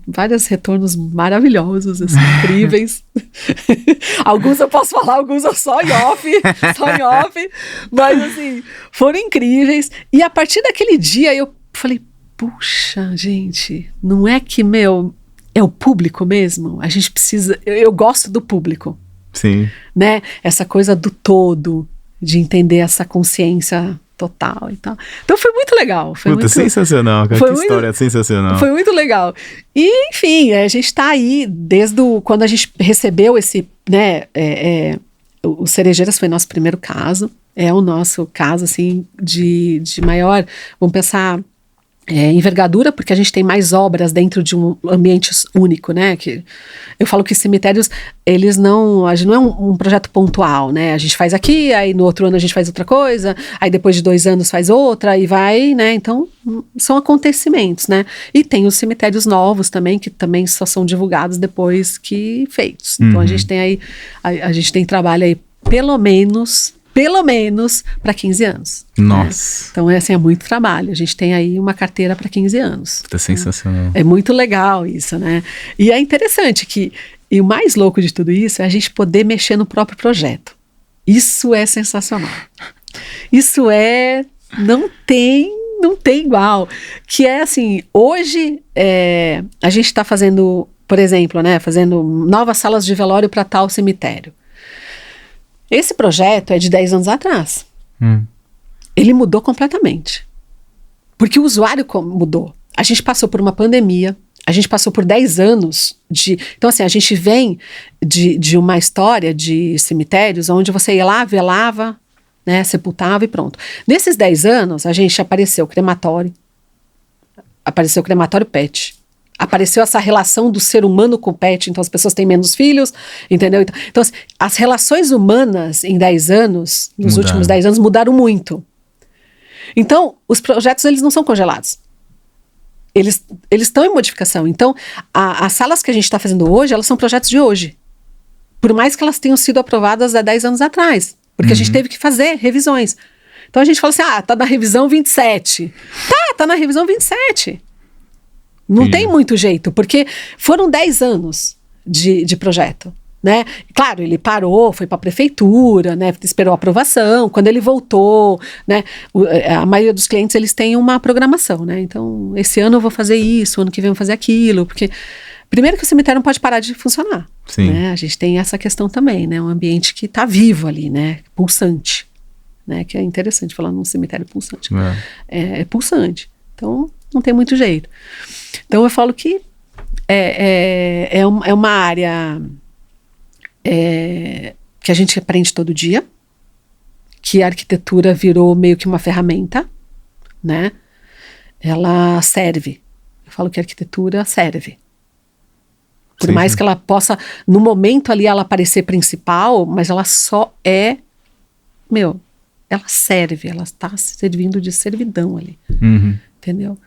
vários retornos maravilhosos, assim, incríveis. Alguns eu posso falar, alguns eu só em off, mas assim, foram incríveis. E a partir daquele dia eu falei, puxa, gente, não é que, é o público mesmo? A gente precisa, eu gosto do público. Sim. Né? Essa coisa do todo, de entender essa consciência total e tal. Então foi muito legal. Sensacional, cara. Que história sensacional. Foi muito legal. E, enfim, a gente tá aí desde quando a gente recebeu esse, né, o Cerejeiras foi nosso primeiro caso, é o nosso caso, assim, de maior, vamos pensar, envergadura, porque a gente tem mais obras dentro de um ambiente único, né, que eu falo que cemitérios, a gente não é um projeto pontual, né, a gente faz aqui, aí no outro ano a gente faz outra coisa, aí depois de 2 anos faz outra, e vai, né, então são acontecimentos, né, e tem os cemitérios novos também, que também só são divulgados depois que feitos, então a gente tem aí, a gente tem trabalho aí pelo menos para 15 anos. Nossa. Né? Então, assim, é muito trabalho. A gente tem aí uma carteira para 15 anos. Tá sensacional. É muito legal isso, né? E é interessante e o mais louco de tudo isso é a gente poder mexer no próprio projeto. Isso é sensacional. Isso não tem igual. Que é assim, hoje a gente está fazendo por exemplo, né, fazendo novas salas de velório para tal cemitério. Esse projeto é de 10 anos atrás. Ele mudou completamente. Porque o usuário mudou. A gente passou por uma pandemia, a gente passou por 10 anos de... Então, assim, a gente vem de uma história de cemitérios onde você ia lá, velava, né, sepultava e pronto. Nesses 10 anos, a gente apareceu crematório pet, apareceu essa relação do ser humano com o pet, então as pessoas têm menos filhos, entendeu? Então assim, as relações humanas em 10 anos, nos últimos 10 anos, mudaram muito. Então, os projetos, eles não são congelados. Eles estão em modificação. Então, as salas que a gente está fazendo hoje, elas são projetos de hoje. Por mais que elas tenham sido aprovadas há 10 anos atrás. Porque a gente teve que fazer revisões. Então, a gente fala assim, tá na revisão 27. Tá na revisão 27. Não tem muito jeito, porque foram 10 anos de projeto. Né? Claro, ele parou, foi para a prefeitura, né? Esperou a aprovação. Quando ele voltou, né? A maioria dos clientes, eles têm uma programação, né? Então, esse ano eu vou fazer isso, ano que vem eu vou fazer aquilo, porque primeiro que o cemitério não pode parar de funcionar. Sim. Né? A gente tem essa questão também, né? Um ambiente que está vivo ali, né? Pulsante, né? Que é interessante falar num cemitério pulsante. É pulsante. Então, não tem muito jeito. Então, eu falo que é uma área... que a gente aprende todo dia, que a arquitetura virou meio que uma ferramenta, né? Ela serve. Eu falo que a arquitetura serve. Por mais que ela possa, no momento ali, ela parecer principal, mas ela só ela serve, ela está servindo de servidão ali. Entendeu?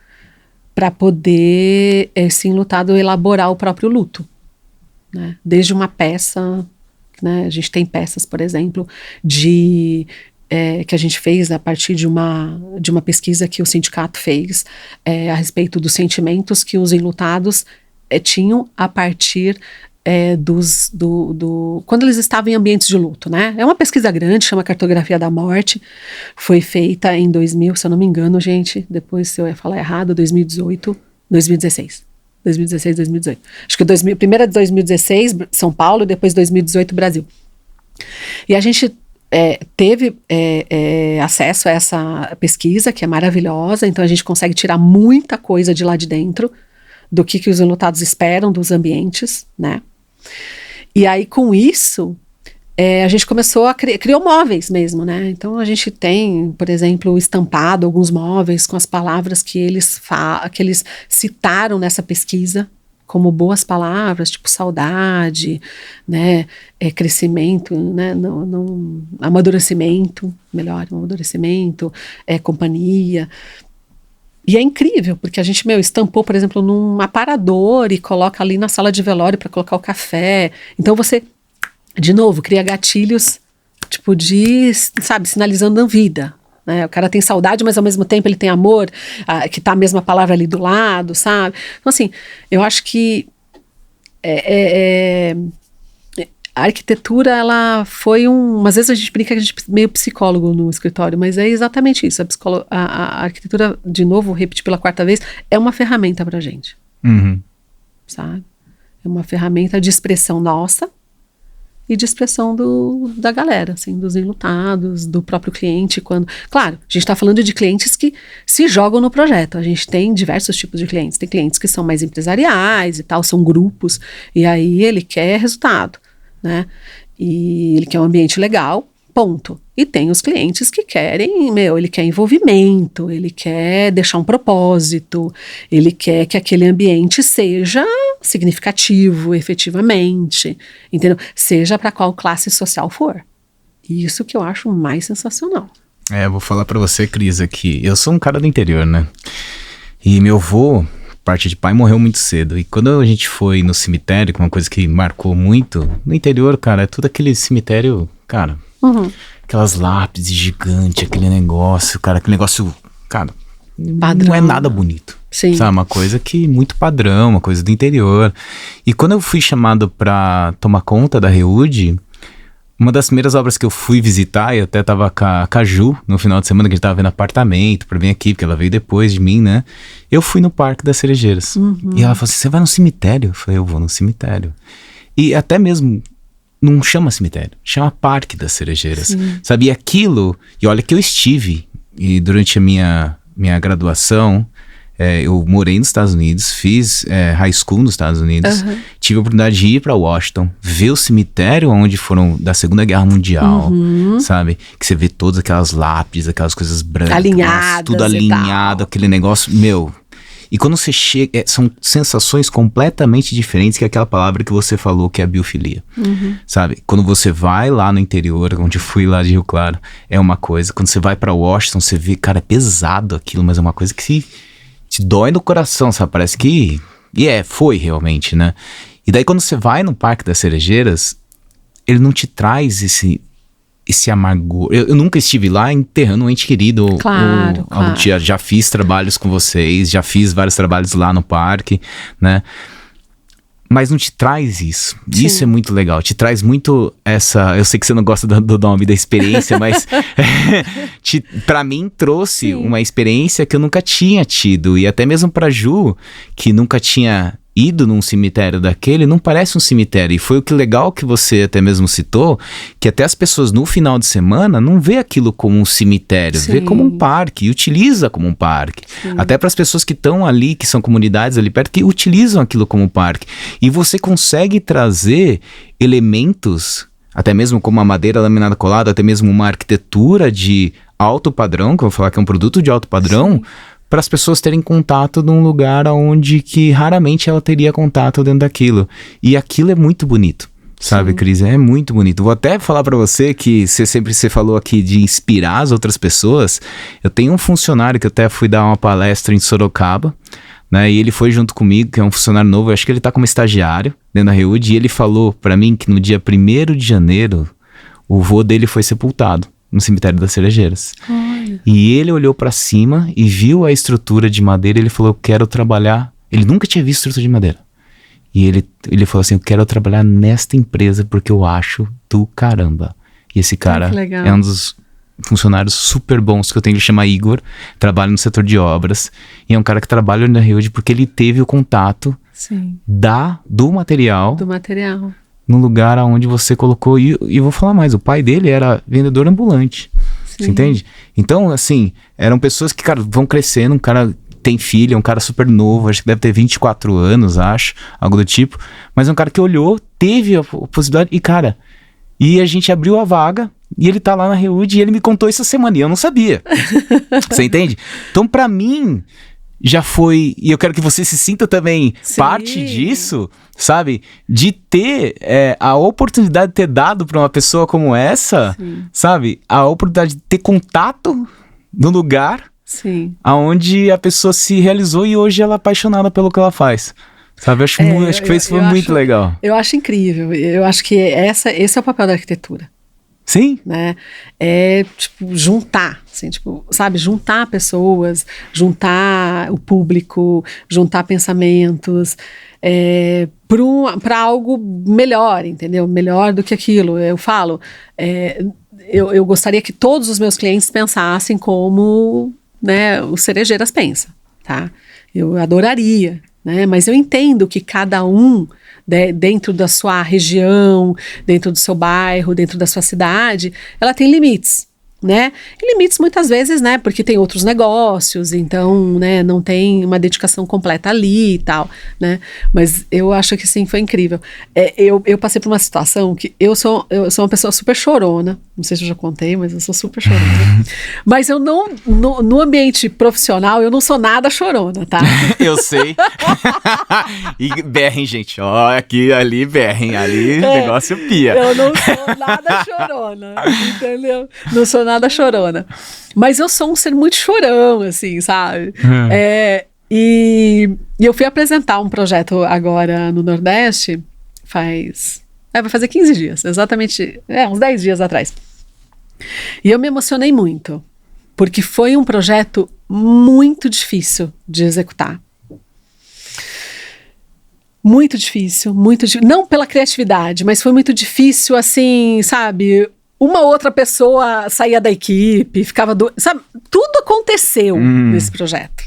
Para poder, sim, lutado, elaborar o próprio luto. Né? Desde uma peça, né? A gente tem peças, por exemplo, que a gente fez a partir de uma pesquisa que o sindicato fez a respeito dos sentimentos que os enlutados tinham a partir quando eles estavam em ambientes de luto, né? É uma pesquisa grande, chama Cartografia da Morte, foi feita em 2000, se eu não me engano, gente, depois se eu ia falar errado, 2016, 2018. Acho que primeiro é 2016, São Paulo, e depois 2018, Brasil. E a gente teve acesso a essa pesquisa, que é maravilhosa, então a gente consegue tirar muita coisa de lá de dentro, do que os enlutados esperam dos ambientes, né? E aí, com isso, a gente começou a criar móveis mesmo, né? Então, a gente tem, por exemplo, estampado alguns móveis com as palavras que eles citaram nessa pesquisa como boas palavras, tipo saudade, né? Crescimento, né? Não, amadurecimento, companhia. E é incrível, porque a gente, estampou, por exemplo, num aparador e coloca ali na sala de velório para colocar o café. Então você, de novo, cria gatilhos, tipo sinalizando a vida. Né? O cara tem saudade, mas ao mesmo tempo ele tem amor, que tá a mesma palavra ali do lado, sabe? Então, assim, eu acho que a arquitetura, ela foi às vezes a gente brinca que a gente é meio psicólogo no escritório, mas é exatamente isso. A arquitetura, de novo, repeti pela 4ª vez, é uma ferramenta pra gente. Sabe? É uma ferramenta de expressão nossa e de expressão da galera, assim, dos enlutados, do próprio cliente. Claro, a gente está falando de clientes que se jogam no projeto. A gente tem diversos tipos de clientes. Tem clientes que são mais empresariais e tal, são grupos, e aí ele quer resultado. Né? E ele quer um ambiente legal, ponto. E tem os clientes que querem, ele quer envolvimento, ele quer deixar um propósito, ele quer que aquele ambiente seja significativo, efetivamente, entendeu? Seja para qual classe social for. Isso que eu acho mais sensacional. Eu vou falar para você, Cris, aqui. Eu sou um cara do interior, né? E meu avô, parte de pai, morreu muito cedo. E quando a gente foi no cemitério, que é uma coisa que marcou muito, no interior, cara, é tudo aquele cemitério, cara, aquelas lápides gigantes, aquele negócio, cara, padrão. Não é nada bonito. Sim. Sabe, uma coisa que muito padrão, uma coisa do interior. E quando eu fui chamado pra tomar conta da REUD, Uma das primeiras obras que eu fui visitar, e até tava com a Caju no final de semana, que a gente tava vendo apartamento pra vir aqui, porque ela veio depois de mim, né? Eu fui no Parque das Cerejeiras. E ela falou assim, você vai no cemitério? Eu falei, eu vou no cemitério. E até mesmo, não chama cemitério, chama Parque das Cerejeiras. Sabe, e aquilo, e olha que eu estive, e durante a minha graduação, eu morei nos Estados Unidos, fiz high school nos Estados Unidos, tive a oportunidade de ir para Washington, ver o cemitério onde foram da Segunda Guerra Mundial, sabe? Que você vê todas aquelas lápides, aquelas coisas brancas, alinhadas, tudo alinhado, aquele negócio, meu. E quando você chega, são sensações completamente diferentes que aquela palavra que você falou, que é a biofilia, sabe? Quando você vai lá no interior, onde eu fui lá de Rio Claro, é uma coisa. Quando você vai para Washington, você vê, cara, é pesado aquilo, mas é uma coisa que te dói no coração, sabe? Parece que... foi realmente, né? E daí quando você vai no Parque das Cerejeiras, ele não te traz esse amargor. Eu nunca estive lá enterrando um ente querido. Claro. Já fiz trabalhos com vocês, já fiz vários trabalhos lá no parque, né? Mas não te traz isso. Sim. Isso é muito legal. Te traz muito essa... Eu sei que você não gosta do nome da experiência, mas pra mim trouxe uma experiência que eu nunca tinha tido. E até mesmo pra Ju, que nunca tinha ido num cemitério daquele, não parece um cemitério. E foi o que legal que você até mesmo citou, que até as pessoas no final de semana não vê aquilo como um cemitério, vê como um parque, e utiliza como um parque. Até para as pessoas que estão ali, que são comunidades ali perto, que utilizam aquilo como um parque. E você consegue trazer elementos, até mesmo como a madeira laminada colada, até mesmo uma arquitetura de alto padrão, que eu vou falar que é um produto de alto padrão, para as pessoas terem contato num lugar onde que raramente ela teria contato dentro daquilo. E aquilo é muito bonito, sabe, Cris? É muito bonito. Vou até falar para você que você falou aqui de inspirar as outras pessoas. Eu tenho um funcionário que eu até fui dar uma palestra em Sorocaba, né? E ele foi junto comigo, que é um funcionário novo. Eu acho que ele tá como estagiário dentro da Reúd. E ele falou para mim que no dia 1º de janeiro, o vô dele foi sepultado no cemitério das Cerejeiras. E ele olhou pra cima e viu a estrutura de madeira e ele falou, eu quero trabalhar... Ele nunca tinha visto estrutura de madeira. E ele falou assim, eu quero trabalhar nesta empresa porque eu acho do caramba. E esse cara é um dos funcionários super bons que eu tenho, que chama Igor, trabalha no setor de obras. E é um cara que trabalha na Reúd porque ele teve o contato do material. No lugar onde você colocou, e vou falar mais, o pai dele era vendedor ambulante, você entende? Então, assim, eram pessoas que, cara, vão crescendo, um cara tem filho, é um cara super novo, acho que deve ter 24 anos, acho, algo do tipo, mas é um cara que olhou, teve a possibilidade, e cara, e a gente abriu a vaga, e ele tá lá na Reúd, e ele me contou essa semana, e eu não sabia, você entende? Então, pra mim... já foi, e eu quero que você se sinta também parte disso, sabe? De ter a oportunidade de ter dado para uma pessoa como essa, sabe? A oportunidade de ter contato no lugar aonde a pessoa se realizou e hoje ela é apaixonada pelo que ela faz. Sabe? Acho que isso foi muito legal. Eu acho incrível. Eu acho que esse é o papel da arquitetura. Sim. Né? É, tipo, juntar, assim, tipo, sabe, juntar pessoas, juntar o público, juntar pensamentos, para algo melhor, entendeu? Melhor do que aquilo. Eu falo, eu gostaria que todos os meus clientes pensassem como, né, o Cerejeiras pensa, tá? Eu adoraria, né? Mas eu entendo que cada um, dentro da sua região, dentro do seu bairro, dentro da sua cidade, ela tem limites, né? E limites muitas vezes, né, porque tem outros negócios, então, né, não tem uma dedicação completa ali e tal, né? Mas eu acho que sim, foi incrível. Eu passei por uma situação que eu sou uma pessoa super chorona, não sei se eu já contei, mas eu sou super chorona. Mas eu não, no ambiente profissional, eu não sou nada chorona, tá? Eu sei. E berrem, gente, ó, aqui, ali, berrem, ali, negócio pia. Eu não sou nada chorona, entendeu? Não sou nada chorona. Mas eu sou um ser muito chorão, assim, sabe? E eu fui apresentar um projeto agora no Nordeste, vai fazer 15 dias, exatamente, uns 10 dias atrás. E eu me emocionei muito, porque foi um projeto muito difícil de executar. Muito difícil, não pela criatividade, mas foi muito difícil, assim, sabe? Uma outra pessoa saía da equipe, sabe? Tudo aconteceu nesse projeto.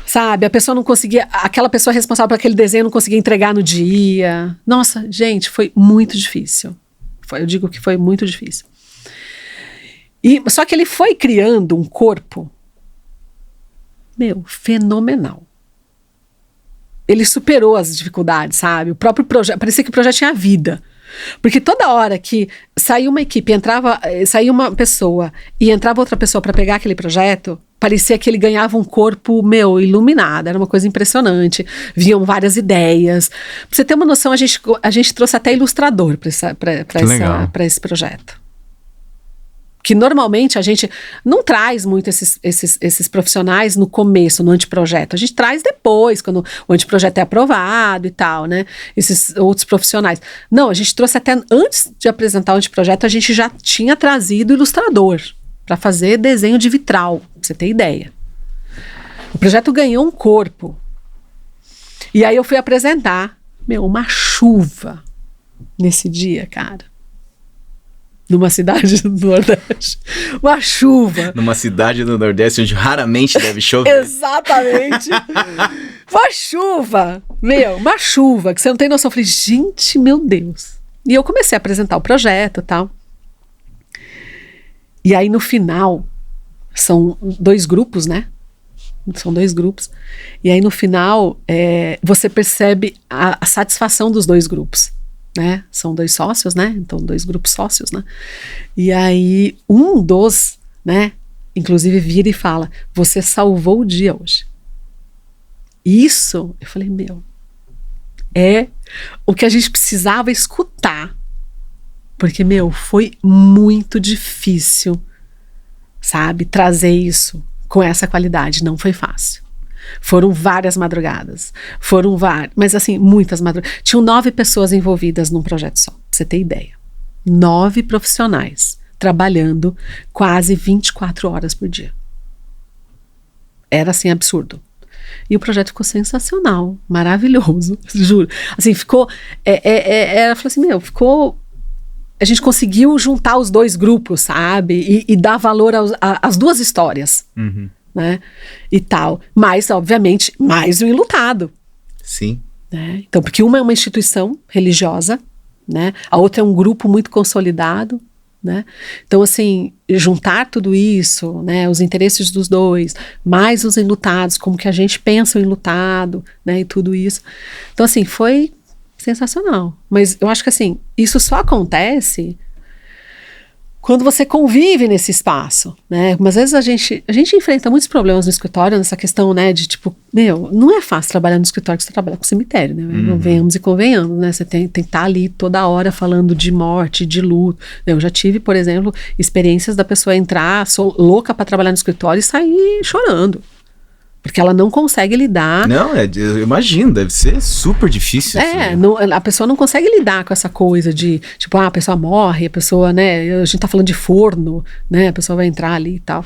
Sabe? A pessoa não conseguia, aquela pessoa responsável por aquele desenho não conseguia entregar no dia. Nossa, gente, foi muito difícil. Eu digo que foi muito difícil. Só que ele foi criando um corpo, fenomenal. Ele superou as dificuldades, sabe? O próprio projeto, parecia que o projeto tinha vida. Porque toda hora que saía uma equipe, saía uma pessoa e entrava outra pessoa para pegar aquele projeto, parecia que ele ganhava um corpo, iluminado. Era uma coisa impressionante. Vinham várias ideias. Pra você ter uma noção, a gente trouxe até ilustrador para esse projeto. Que normalmente a gente não traz muito esses profissionais no começo, no anteprojeto. A gente traz depois, quando o anteprojeto é aprovado e tal, né? Esses outros profissionais. Não, a gente trouxe até antes de apresentar o anteprojeto, a gente já tinha trazido ilustrador para fazer desenho de vitral, pra você ter ideia. O projeto ganhou um corpo. E aí eu fui apresentar, uma chuva nesse dia, cara. Numa cidade do Nordeste. Uma chuva. Numa cidade do Nordeste onde raramente deve chover. Exatamente. Uma chuva, que você não tem noção. Eu falei, gente, meu Deus. E eu comecei a apresentar o projeto e tal. E aí no final, são 2 grupos, né? São 2 grupos. E aí no final, você percebe a satisfação dos 2 grupos. Né? São 2 sócios, né? Então 2 grupos sócios, né? E aí um dos, né? Inclusive vira e fala, você salvou o dia hoje. Isso, eu falei, é o que a gente precisava escutar. Porque, foi muito difícil, sabe? Trazer isso com essa qualidade. Não foi fácil. Foram várias madrugadas. Mas assim, muitas madrugadas. Tinham 9 pessoas envolvidas num projeto só, pra você ter ideia. 9 profissionais trabalhando quase 24 horas por dia. Era assim, absurdo. E o projeto ficou sensacional, maravilhoso, juro. Assim, ficou... ela falou assim, ficou... A gente conseguiu juntar os 2 grupos, sabe? E dar valor às 2 histórias. Né, e tal, mas obviamente mais um enlutado. Sim. Né? Então, porque uma é uma instituição religiosa, né? A outra é um grupo muito consolidado, né? Então, assim, juntar tudo isso, né? Os interesses dos 2, mais os enlutados, como que a gente pensa o enlutado, né? E tudo isso. Então, assim, foi sensacional. Mas eu acho que, assim, isso só acontece quando você convive nesse espaço, né? Mas às vezes a gente enfrenta muitos problemas no escritório, nessa questão, né, de tipo, não é fácil trabalhar no escritório que você trabalha com cemitério, né? Venhamos e convenhamos, né? Você tem que estar ali toda hora falando de morte, de luto. Eu já tive, por exemplo, experiências da pessoa entrar, louca para trabalhar no escritório e sair chorando. Porque ela não consegue lidar. Não, eu imagino, deve ser super difícil. A pessoa não consegue lidar com essa coisa de, tipo, a pessoa morre, a pessoa, né, a gente tá falando de forno, né, a pessoa vai entrar ali e tal.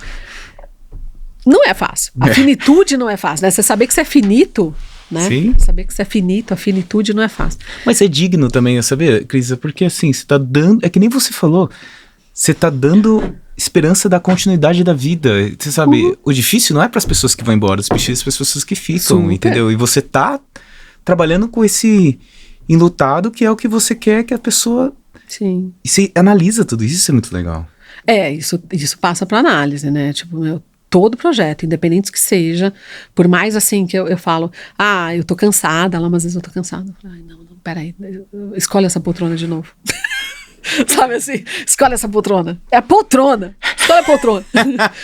Não é fácil. A finitude não é fácil, né? Você saber que você é finito, né? Sim. Saber que você é finito, a finitude não é fácil. Mas é digno também, saber, Cris, porque assim, você tá dando, é que nem você falou, você tá dando esperança da continuidade da vida. Você sabe, o difícil não é para as pessoas que vão embora, o difícil é para as pessoas que ficam, super. Entendeu? E você tá trabalhando com esse enlutado que é o que você quer que a pessoa... Sim. E você analisa tudo isso é muito legal. Isso passa para análise, né? Tipo, todo projeto, independente que seja, por mais assim que eu falo, eu tô cansada, lá, mas às vezes eu tô cansada. Não, peraí, escolhe essa poltrona de novo. Sabe assim, escolhe essa poltrona. É a poltrona. Escolhe a poltrona.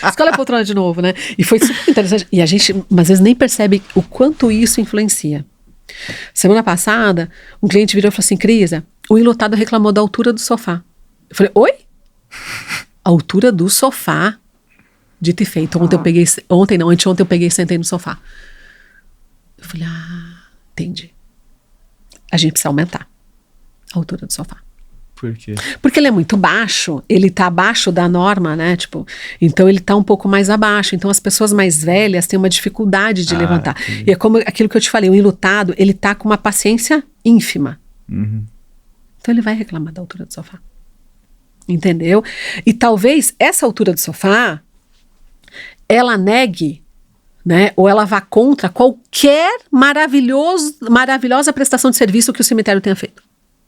Escolhe a poltrona de novo, né? E foi super interessante. E a gente, às vezes, nem percebe o quanto isso influencia. Semana passada, um cliente virou e falou assim, Crisa, o enlutado reclamou da altura do sofá. Eu falei, oi? A altura do sofá? Dito e feito. Anteontem eu peguei e sentei no sofá. Eu falei, entendi. A gente precisa aumentar a altura do sofá. Por quê? Porque ele é muito baixo, ele tá abaixo da norma, né? Tipo, então ele tá um pouco mais abaixo. Então as pessoas mais velhas têm uma dificuldade de levantar. Entendi. E é como aquilo que eu te falei, o enlutado, ele tá com uma paciência ínfima. Uhum. Então ele vai reclamar da altura do sofá. Entendeu? E talvez essa altura do sofá, ela negue, né? Ou ela vá contra qualquer maravilhosa prestação de serviço que o cemitério tenha feito.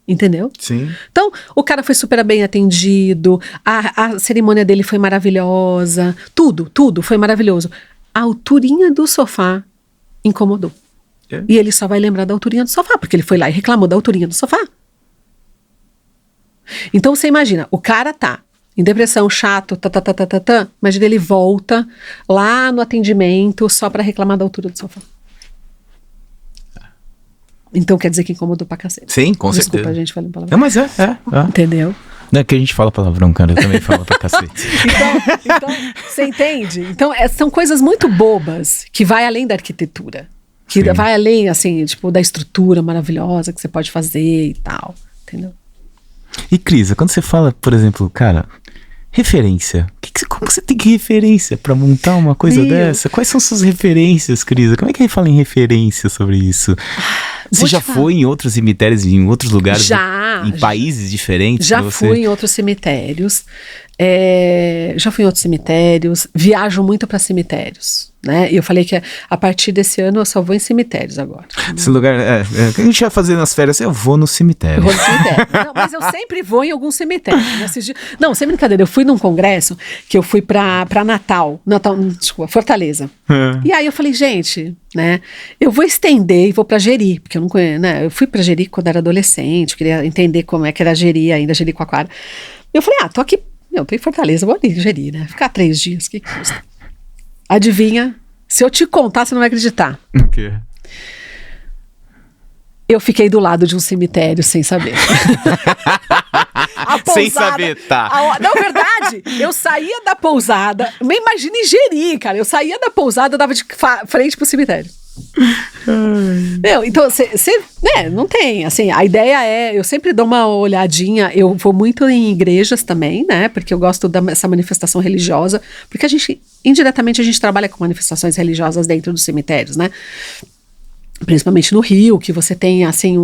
Entendeu? Sim. Então, o cara foi super bem atendido, a cerimônia dele foi maravilhosa, tudo foi maravilhoso. A alturinha do sofá incomodou. É. E ele só vai lembrar da alturinha do sofá, porque ele foi lá e reclamou da alturinha do sofá. Então, você imagina, o cara tá em depressão, chato, imagina ele volta lá no atendimento só pra reclamar da altura do sofá. Então quer dizer que incomodou pra cacete. Sim, com Desculpa, certeza. a gente falando palavrão. Não, mas é. Entendeu? Não é que a gente fala palavrão, cara. Eu também falo pra cacete. Então, você entende? Então, são coisas muito bobas que vai além da arquitetura. Que Sim. vai além, assim, tipo, da estrutura maravilhosa que você pode fazer e tal. Entendeu? E, Cris, quando você fala, por exemplo, cara, referência. Como você tem que referência pra montar uma coisa dessa? Quais são suas referências, Cris? Como é que ele fala em referência sobre isso? Você já foi em outros cemitérios, em outros lugares? Já. Em países diferentes? Já fui em outros cemitérios. Já fui em outros cemitérios. Viajo muito para cemitérios, né? E eu falei que a partir desse ano eu só vou em cemitérios agora. Esse lugar, o que a gente vai fazer nas férias? Eu vou no cemitério. Eu vou no cemitério. Não, mas eu sempre vou em algum cemitério. Não, sem brincadeira. Eu fui num congresso que eu fui pra Natal, desculpa, Fortaleza. E aí eu falei, gente, né? Eu vou estender e vou pra Jeri, porque eu não conheço, né? Eu fui pra Jeri quando era adolescente, queria entender como é que era Jeri ainda, Jericoacoara. Eu falei, tô aqui, tô em Fortaleza, vou ali em Jeri, né? Ficar 3 dias, o que custa? Adivinha? Se eu te contar, você não vai acreditar. O quê? Eu fiquei do lado de um cemitério sem saber. Sem saber, tá. Não, verdade, eu saía da pousada, me imagina em Jeri, cara. Eu saía da pousada, eu dava de frente pro cemitério. Meu, então, não tem, assim, a ideia eu sempre dou uma olhadinha, eu vou muito em igrejas também, né, porque eu gosto dessa manifestação religiosa, porque indiretamente a gente trabalha com manifestações religiosas dentro dos cemitérios, né, principalmente no Rio, que você tem, assim,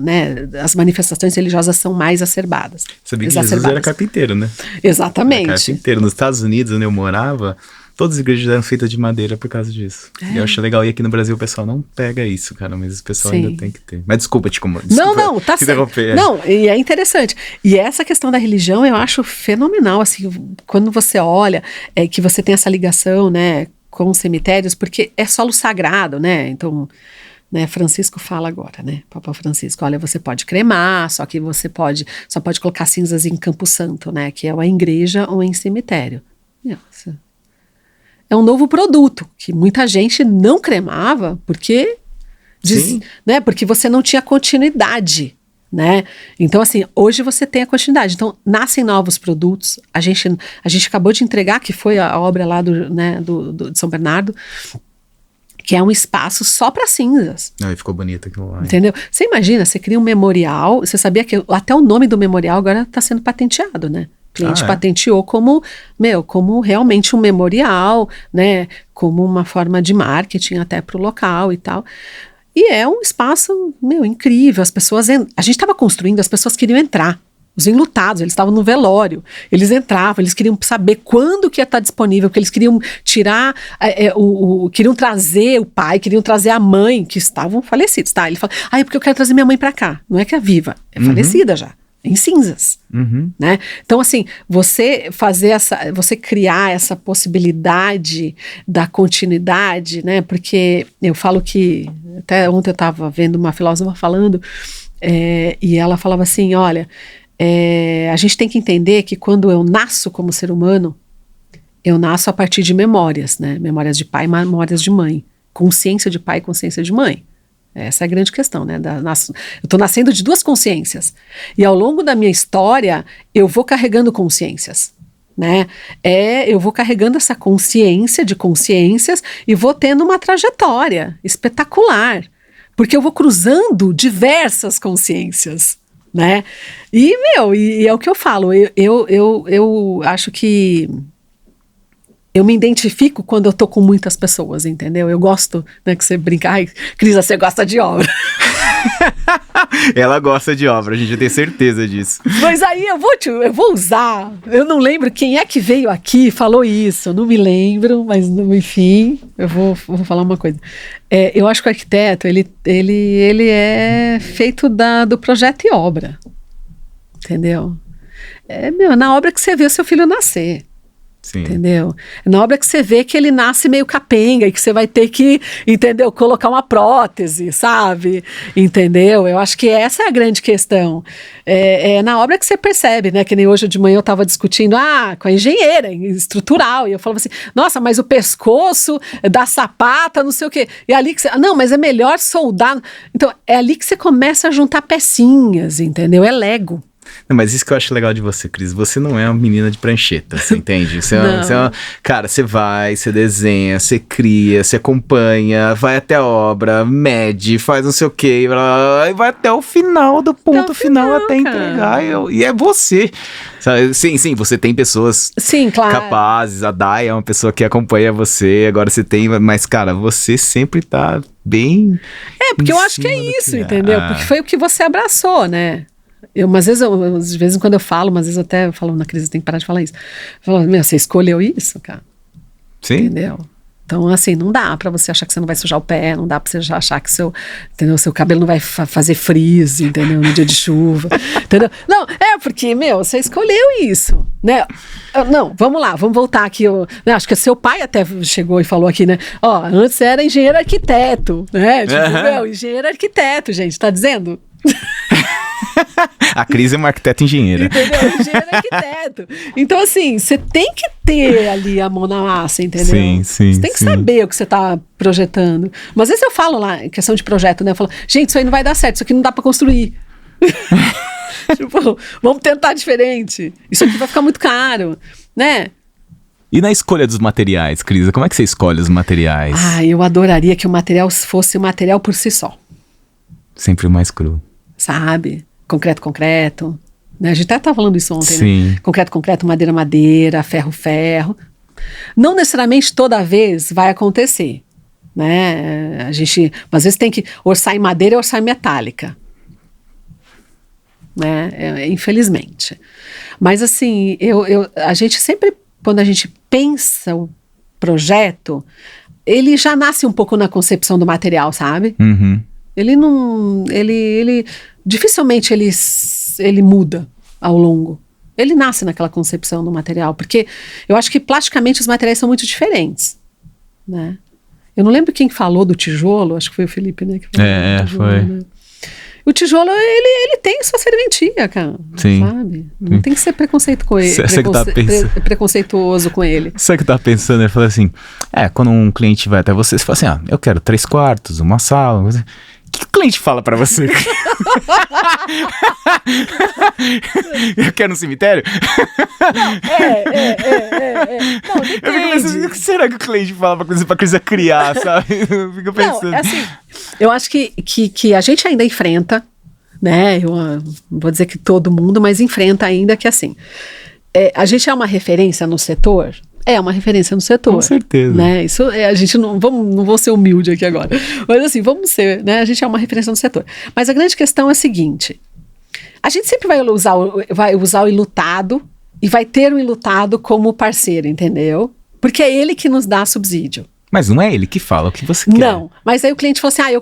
né, as manifestações religiosas são mais acerbadas. Sabia que Jesus era carpinteiro, né? Exatamente. Era carpinteiro. Nos Estados Unidos, onde eu morava, todas as igrejas eram feitas de madeira por causa disso. E eu acho legal. E aqui no Brasil o pessoal não pega isso, cara. Mas o pessoal ainda tem que ter. Mas desculpa te Não, tá certo. Não, e é interessante. E essa questão da religião eu acho fenomenal, assim, quando você olha que você tem essa ligação, né, com os cemitérios, porque é solo sagrado, né? Então, né, Francisco fala agora, né? Papa Francisco, olha, você pode cremar, só que você só pode colocar cinzas em Campo Santo, né? Que é ou em igreja ou em cemitério. Nossa. É um novo produto que muita gente não cremava porque né? Porque você não tinha continuidade, né? Então, assim, hoje você tem a continuidade. Então, nascem novos produtos. A gente acabou de entregar, que foi a obra lá de São Bernardo, que é um espaço só para cinzas. Não, e ficou bonito aquilo lá. Entendeu? Você imagina, você cria um memorial, você sabia que até o nome do memorial agora está sendo patenteado, né? O cliente patenteou como realmente um memorial, né? Como uma forma de marketing até para o local e tal. E é um espaço, incrível. As pessoas, a gente estava construindo, as pessoas queriam entrar. Os enlutados, eles estavam no velório. Eles entravam, eles queriam saber quando que ia estar disponível, porque eles queriam tirar, queriam trazer o pai, queriam trazer a mãe, que estavam falecidos, tá? Ele fala, é porque eu quero trazer minha mãe para cá. Não é que é viva, é falecida já. Em cinzas, né? Então, assim, você criar essa possibilidade da continuidade, né? Porque eu falo que, até ontem eu estava vendo uma filósofa falando, e ela falava assim, olha, a gente tem que entender que quando eu nasço como ser humano, eu nasço a partir de memórias, né? Memórias de pai, memórias de mãe. Consciência de pai e consciência de mãe. Essa é a grande questão, né? Eu estou nascendo de 2 consciências. E ao longo da minha história, eu vou carregando consciências, né? Eu vou carregando essa consciência de consciências e vou tendo uma trajetória espetacular. Porque eu vou cruzando diversas consciências, né? E, e é o que eu falo, eu acho que eu me identifico quando eu tô com muitas pessoas, entendeu? Eu gosto, né, que você brinca, ai, Cris, você gosta de obra. Ela gosta de obra, a gente tem certeza disso. Mas aí eu vou usar, eu não lembro quem é que veio aqui e falou isso, eu não me lembro, mas enfim, eu vou falar uma coisa. Eu acho que o arquiteto, ele é feito do projeto e obra, entendeu? Na obra que você vê o seu filho nascer. Sim. Entendeu? Na obra que você vê que ele nasce meio capenga e que você vai ter que, entendeu? Colocar uma prótese, sabe? Entendeu? Eu acho que essa é a grande questão. É na obra que você percebe, né? Que nem hoje de manhã eu estava discutindo com a engenheira estrutural e eu falava assim, nossa, mas o pescoço da sapata, não sei o quê. E ali que você... Não, mas é melhor soldar. Então, é ali que você começa a juntar pecinhas, entendeu? É Lego. Não, mas isso que eu acho legal de você, Cris, você não é uma menina de prancheta, você entende? Cara, você vai, você desenha, você cria, você acompanha, vai até a obra, mede, faz não sei o quê, e vai até o final do ponto final até entregar, e é você. Sabe? Sim, você tem pessoas capazes, a Day é uma pessoa que acompanha você, agora você tem, mas cara, você sempre tá bem... porque eu acho que é isso, entendeu? Porque foi o que você abraçou, né? De vez em quando eu falo, mas às vezes eu até falo na Cris, tem que parar de falar isso. Eu falo, você escolheu isso, cara. Sim. Entendeu? Então, assim, não dá pra você achar que você não vai sujar o pé, não dá pra você achar que seu cabelo não vai fazer frizz, entendeu? No dia de chuva, entendeu? Não, porque, você escolheu isso, né? Não, vamos lá, vamos voltar aqui. Acho que seu pai até chegou e falou aqui, né? Antes era engenheiro arquiteto, né? Tipo, engenheiro arquiteto, gente, tá dizendo? A Cris é uma arquiteta engenheira. Entendeu? Engenheiro arquiteto. Então, assim, você tem que ter ali a mão na massa, entendeu? Sim. Você tem que saber o que você tá projetando. Mas às vezes eu falo lá, em questão de projeto, né? Eu falo, gente, isso aí não vai dar certo, isso aqui não dá pra construir. Tipo, vamos tentar diferente. Isso aqui vai ficar muito caro, né? E na escolha dos materiais, Cris, como é que você escolhe os materiais? Eu adoraria que o material fosse o material por si só. Sempre o mais cru. Sabe? Concreto, né? A gente até estava falando isso ontem, Sim. né? Concreto, madeira, ferro. Não necessariamente toda vez vai acontecer, né? A gente, às vezes, tem que orçar em madeira ou orçar em metálica, né? Infelizmente. Mas, assim, a gente sempre, quando a gente pensa o projeto, ele já nasce um pouco na concepção do material, sabe? Uhum. Ele não... Dificilmente ele muda ao longo. Ele nasce naquela concepção do material, porque eu acho que plasticamente os materiais são muito diferentes, né? Eu não lembro quem falou do tijolo, acho que foi o Felipe, né? Que falou do tijolo, foi. Né? O tijolo, ele tem sua serventia, cara. Sim. Sabe? Não tem que ser preconceituoso com ele. Sabe o que eu tava pensando? Ele falou assim, quando um cliente vai até você fala assim, eu quero 3 quartos, uma sala... O que o cliente fala pra você? Eu quero um cemitério? Não, depende. O que será que o cliente fala pra Cris criar, sabe? Eu fico pensando. Não, assim, eu acho que a gente ainda enfrenta, né? Eu não vou dizer que todo mundo, mas enfrenta ainda que assim, a gente é uma referência no setor. É uma referência no setor. Com certeza. Né? Isso, a gente não vou ser humilde aqui agora. Mas assim, vamos ser, né? A gente é uma referência no setor. Mas a grande questão é a seguinte: a gente sempre vai usar o enlutado e vai ter o enlutado como parceiro, entendeu? Porque é ele que nos dá subsídio. Mas não é ele que fala o que você quer. Não, mas aí o cliente falou assim, eu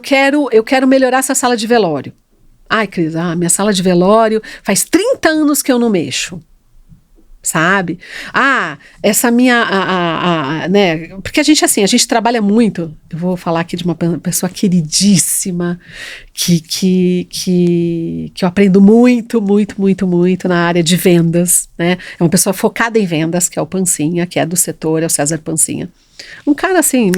quero melhorar essa sala de velório. Ai, Cris, minha sala de velório faz 30 anos que eu não mexo. Sabe? Essa minha, né? Porque a gente trabalha muito. Eu vou falar aqui de uma pessoa queridíssima que eu aprendo muito na área de vendas, né? É uma pessoa focada em vendas, que é o Pancinha, que é do setor, é o César Pancinha. Um cara assim,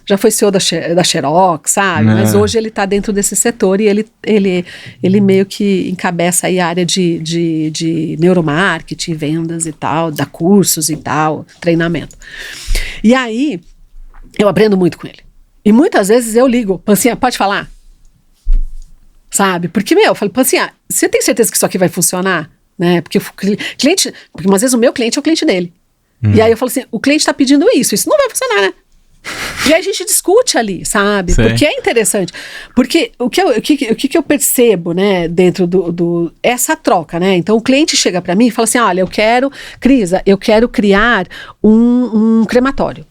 já foi CEO da Xerox, sabe? Mas hoje ele está dentro desse setor e ele meio que encabeça aí a área de neuromarketing, vendas e tal, dá cursos e tal, treinamento. E aí, eu aprendo muito com ele. E muitas vezes eu ligo, Pancinha, pode falar? sabe? Porque, eu falei, assim, você tem certeza que isso aqui vai funcionar? Né? Porque o cliente, porque às vezes o meu cliente é o cliente dele. E aí eu falo assim, o cliente tá pedindo isso não vai funcionar, né? E aí a gente discute ali, sabe? Sei. Porque é interessante. Porque o que eu percebo, né, dentro essa troca, né? Então o cliente chega para mim e fala assim, olha, Crisa, eu quero criar um crematório.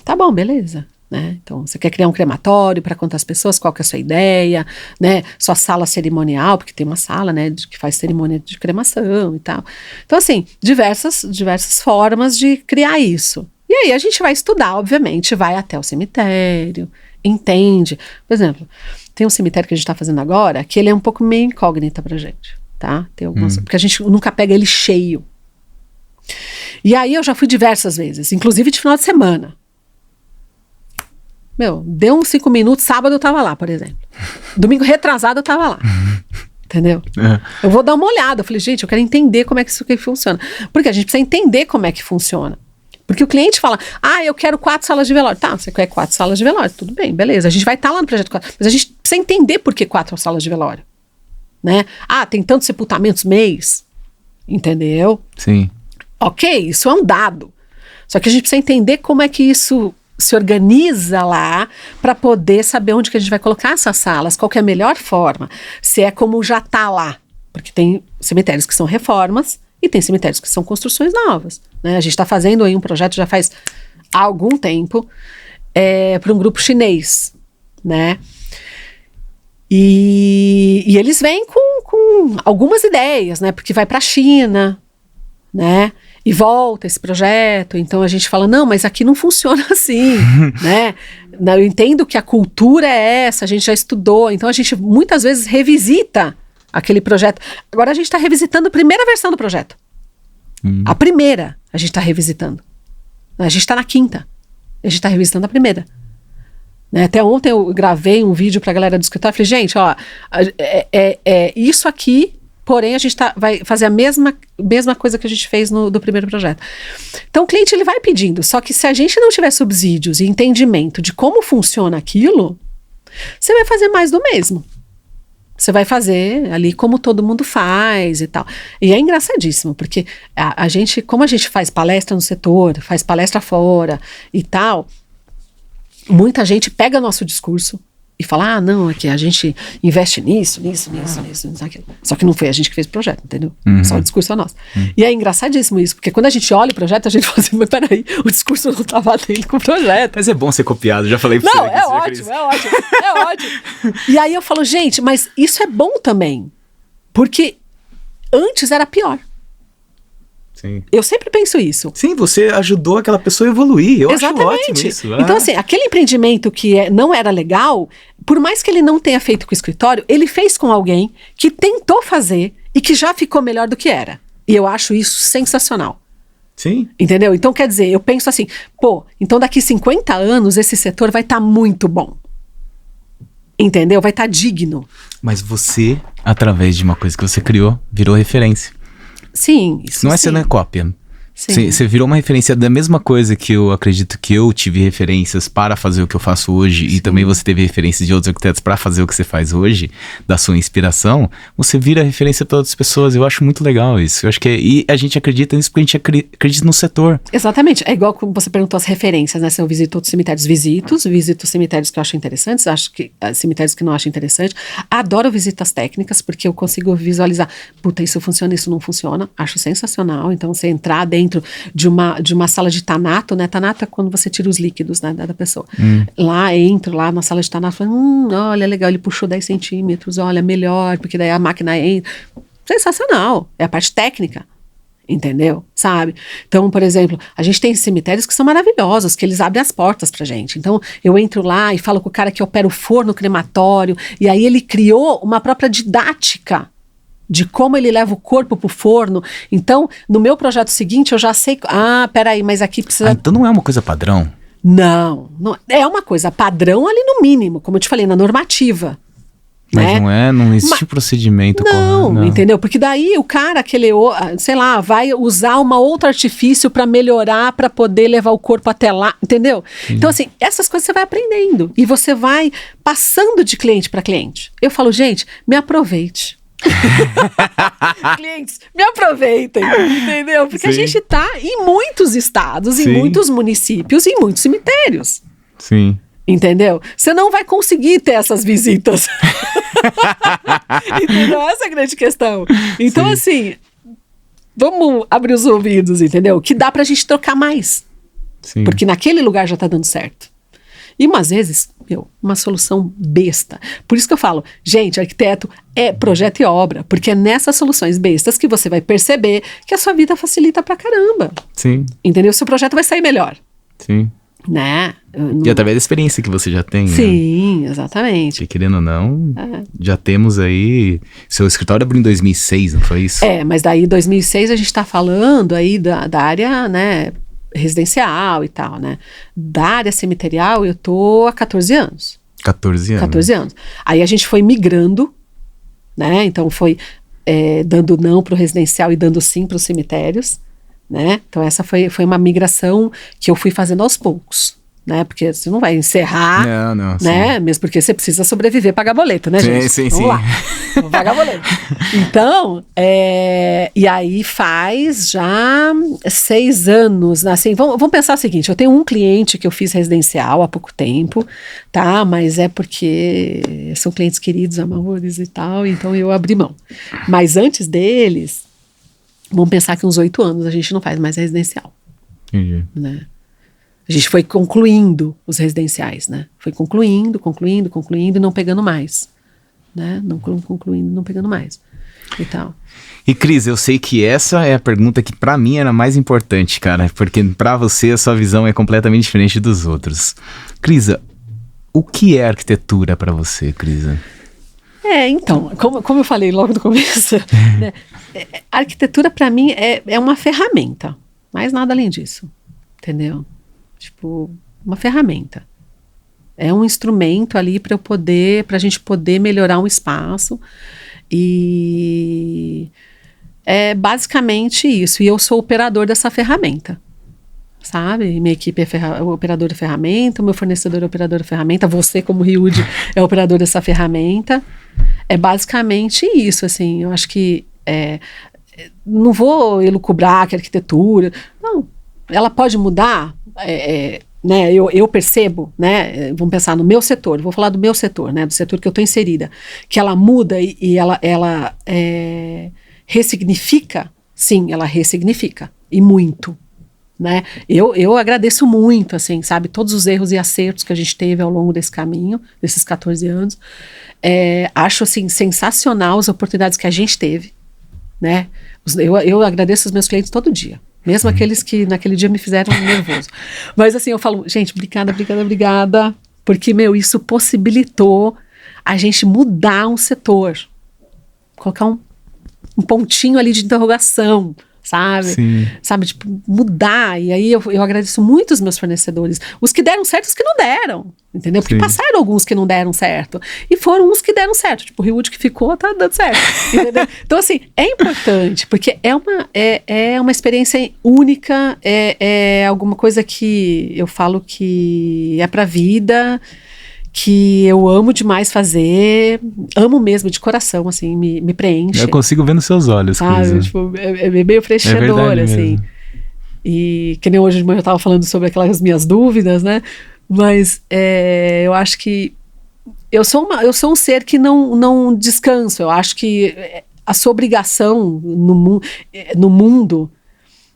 Tá bom, beleza. Né? Então, você quer criar um crematório para quantas pessoas? Qual que é a sua ideia? Né? Sua sala cerimonial, porque tem uma sala, né, que faz cerimônia de cremação e tal. Então, assim, diversas formas de criar isso. E aí a gente vai estudar, obviamente, vai até o cemitério, entende. Por exemplo, tem um cemitério que a gente está fazendo agora, que ele é um pouco meio incógnita pra gente, tá? Tem algumas, porque a gente nunca pega ele cheio. E aí eu já fui diversas vezes, inclusive de final de semana. Deu uns 5 minutos, sábado eu tava lá, por exemplo. Domingo retrasado eu tava lá. Entendeu? Eu vou dar uma olhada. Eu falei, gente, eu quero entender como é que isso aqui funciona. Porque a gente precisa entender como é que funciona. Porque o cliente fala, eu quero 4 salas de velório. Tá, você quer 4 salas de velório. Tudo bem, beleza. A gente vai estar lá no projeto 4. Mas a gente precisa entender por que 4 salas de velório. Né? Tem tantos sepultamentos mês. Entendeu? Sim. Ok, isso é um dado. Só que a gente precisa entender como é que isso se organiza lá para poder saber onde que a gente vai colocar essas salas, qual que é a melhor forma, se é como já está lá, porque tem cemitérios que são reformas e tem cemitérios que são construções novas, né? A gente está fazendo aí um projeto já faz algum tempo para um grupo chinês, né? E eles vêm com algumas ideias, né? Porque vai para a China, né? E volta esse projeto, então a gente fala, não, mas aqui não funciona assim, né? Eu entendo que a cultura é essa, a gente já estudou, então a gente muitas vezes revisita aquele projeto. Agora a gente está revisitando a primeira versão do projeto. A primeira a gente está revisitando. A gente está na 5ª, a gente está revisitando a primeira. Né? Até ontem eu gravei um vídeo para a galera do escritório, falei, gente, ó, isso aqui. Porém, a gente vai fazer a mesma coisa que a gente fez do primeiro projeto. Então, o cliente ele vai pedindo. Só que se a gente não tiver subsídios e entendimento de como funciona aquilo, você vai fazer mais do mesmo. Você vai fazer ali como todo mundo faz e tal. E é engraçadíssimo, porque a gente, como a gente faz palestra no setor, faz palestra fora e tal, muita gente pega nosso discurso e fala, não, é que a gente investe nisso, aquilo. Só que não foi a gente que fez o projeto, entendeu? Só o discurso é nosso. E é engraçadíssimo isso, porque quando a gente olha o projeto, a gente fala assim, mas peraí, o discurso não estava dentro com o projeto. Mas é bom ser copiado, já falei pra você. Não, é ótimo. E aí eu falo, gente, mas isso é bom também, porque antes era pior. Sim. Eu sempre penso isso. Sim, você ajudou aquela pessoa a evoluir. Eu Exatamente. acho ótimo isso. Então, assim, aquele empreendimento que não era legal, por mais que ele não tenha feito com o escritório, ele fez com alguém que tentou fazer e que já ficou melhor do que era. E eu acho isso sensacional. Sim. Entendeu? Então, quer dizer, eu penso assim, então daqui 50 anos esse setor vai estar muito bom. Entendeu? Vai estar digno. Mas você, através de uma coisa que você criou, virou referência. Sim, isso não é sim. sendo cópia. Sim. Você virou uma referência da mesma coisa que eu acredito que eu tive referências para fazer o que eu faço hoje. Sim. E também você teve referências de outros arquitetos para fazer o que você faz hoje, da sua inspiração. Você vira referência para outras pessoas. Eu acho muito legal isso. Eu acho que e a gente acredita nisso porque a gente acredita no setor. Exatamente. É igual como você perguntou as referências, né? Se eu visito outros cemitérios, visito cemitérios que eu acho interessantes, acho que cemitérios que não acho interessante. Adoro visitas técnicas porque eu consigo visualizar, puta, isso funciona, isso não funciona. Acho sensacional. Então, você entrar dentro de uma sala de tanato, né? Tanato é quando você tira os líquidos, né, da pessoa. Entro lá na sala de tanato, falo, olha, legal, ele puxou 10 centímetros, olha, melhor, porque daí a máquina entra. Sensacional, é a parte técnica, entendeu? Sabe? Então, por exemplo, a gente tem cemitérios que são maravilhosos, que eles abrem as portas pra gente. Então, eu entro lá e falo com o cara que opera o forno crematório, e aí ele criou uma própria didática de como ele leva o corpo pro forno. Então, no meu projeto seguinte, eu já sei... peraí, mas aqui precisa... então não é uma coisa padrão? Não, é uma coisa padrão ali no mínimo, como eu te falei, na normativa. Mas né? não existe procedimento Não, correto. entendeu? Porque daí o cara, sei lá, vai usar uma outro artifício para melhorar, para poder levar o corpo até lá, entendeu? Então, assim, essas coisas você vai aprendendo e você vai passando de cliente para cliente. Eu falo, gente, me aproveite. Clientes, me aproveitem, entendeu? Porque a gente tá em muitos estados, em muitos municípios, em muitos cemitérios. Sim. Entendeu? Você não vai conseguir ter essas visitas. Entendeu? Essa é a grande questão. Então, assim, vamos abrir os ouvidos, entendeu? Que dá pra gente trocar mais. Sim. Porque naquele lugar já tá dando certo. E umas vezes, uma solução besta. Por isso que eu falo, gente, arquiteto é projeto e obra. Porque é nessas soluções bestas que você vai perceber que a sua vida facilita pra caramba. Sim. Entendeu? O seu projeto vai sair melhor. Sim. Né? E através da experiência que você já tem. Sim, né? Exatamente. E querendo ou não, já temos aí... Seu escritório abriu em 2006, não foi isso? Mas daí em 2006 a gente tá falando aí da área, né, residencial e tal, né? Da área cemiterial eu tô há 14 anos. 14 anos. 14 anos. Aí a gente foi migrando, né? Então foi dando não pro residencial e dando sim pros cemitérios, né? Então essa foi uma migração que eu fui fazendo aos poucos, né? Porque você não vai encerrar, não, né? sim. Mesmo porque você precisa sobreviver, pagar boleto, né, gente? Sim. Vamos lá, vamos pagar boleto. Então, e aí faz já 6 anos, assim, vamos pensar o seguinte, eu tenho um cliente que eu fiz residencial há pouco tempo, tá? Mas é porque são clientes queridos, amores e tal, então eu abri mão. Mas antes deles, vamos pensar que uns 8 anos a gente não faz mais residencial. Entendi. Né? A gente foi concluindo os residenciais, né? Foi concluindo e não pegando mais. Né? Não concluindo, não pegando mais. E tal. E Cris, eu sei que essa é a pergunta que pra mim era mais importante, cara. Porque pra você a sua visão é completamente diferente dos outros. Crisa, o que é arquitetura pra você, Crisa? Então, como eu falei logo no começo, né? A arquitetura pra mim é uma ferramenta. Mais nada além disso. Entendeu? Tipo, uma ferramenta. É um instrumento ali pra gente poder melhorar um espaço. E é basicamente isso. E eu sou operador dessa ferramenta. Sabe? Minha equipe é operador de ferramenta, o meu fornecedor é operador de ferramenta, você como Riud é operador dessa ferramenta. É basicamente isso, assim. Eu acho que não vou elucubrar que a arquitetura... Não, ela pode mudar... né, eu percebo, né, vamos pensar no meu setor, vou falar do meu setor, né, do setor que eu estou inserida, que ela muda e ela ressignifica, sim, ela ressignifica, e muito, né, eu agradeço muito, assim, sabe, todos os erros e acertos que a gente teve ao longo desse caminho, desses 14 anos, acho, assim, sensacional as oportunidades que a gente teve, né, eu agradeço os meus clientes todo dia. Mesmo aqueles que naquele dia me fizeram nervoso. Mas assim, eu falo, gente, obrigada. Porque, isso possibilitou a gente mudar um setor. Colocar um pontinho ali de interrogação, sabe? Sim. Sabe, tipo, mudar. E aí eu agradeço muito os meus fornecedores. Os que deram certo e os que não deram. Entendeu? Porque passaram alguns que não deram certo. E foram uns que deram certo. Tipo, o Riud que ficou, tá dando certo. Entendeu? Então, assim, é importante. Porque é uma experiência única. É alguma coisa que eu falo que é pra vida. Que eu amo demais fazer, amo mesmo de coração, assim, me preenche. Eu consigo ver nos seus olhos, sabe? Tipo, é meio preenchedor, assim. Mesmo. E que nem hoje de manhã eu tava falando sobre aquelas minhas dúvidas, né? Mas eu acho que eu sou um ser que não descanso. Eu acho que a sua obrigação no mundo,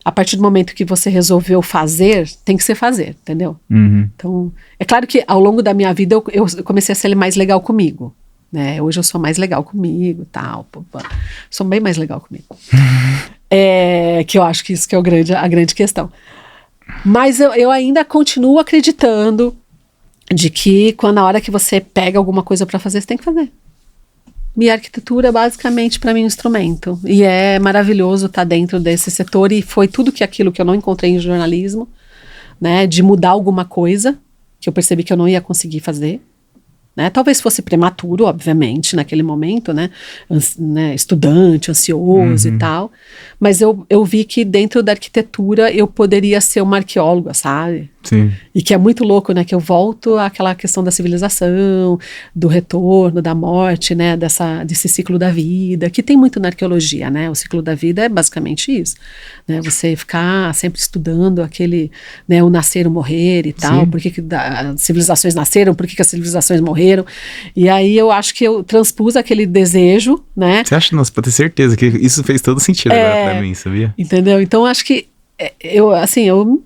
a partir do momento que você resolveu fazer, tem que ser fazer, entendeu? Uhum. Então, é claro que ao longo da minha vida eu comecei a ser mais legal comigo, né? Hoje eu sou mais legal comigo, tal, sou bem mais legal comigo. Que eu acho que isso que é a grande questão. Mas eu ainda continuo acreditando de que quando a hora que você pega alguma coisa para fazer, você tem que fazer. E a arquitetura é basicamente para mim um instrumento. E é maravilhoso estar dentro desse setor. E foi tudo aquilo que eu não encontrei em jornalismo, né? De mudar alguma coisa que eu percebi que eu não ia conseguir fazer, né? Talvez fosse prematuro, obviamente, naquele momento, né? Estudante, ansioso e tal. Mas eu vi que dentro da arquitetura eu poderia ser uma arqueóloga, sabe? Sim. E que é muito louco, né? Que eu volto àquela questão da civilização, do retorno, da morte, né? Desse ciclo da vida, que tem muito na arqueologia, né? O ciclo da vida é basicamente isso, né? Você ficar sempre estudando aquele, né? O nascer, o morrer e tal. Por que as civilizações nasceram, por que as civilizações morreram. E aí eu acho que eu transpus aquele desejo, né? Você acha? Nossa, pode ter certeza que isso fez todo sentido agora pra mim, sabia? Entendeu? Então acho que eu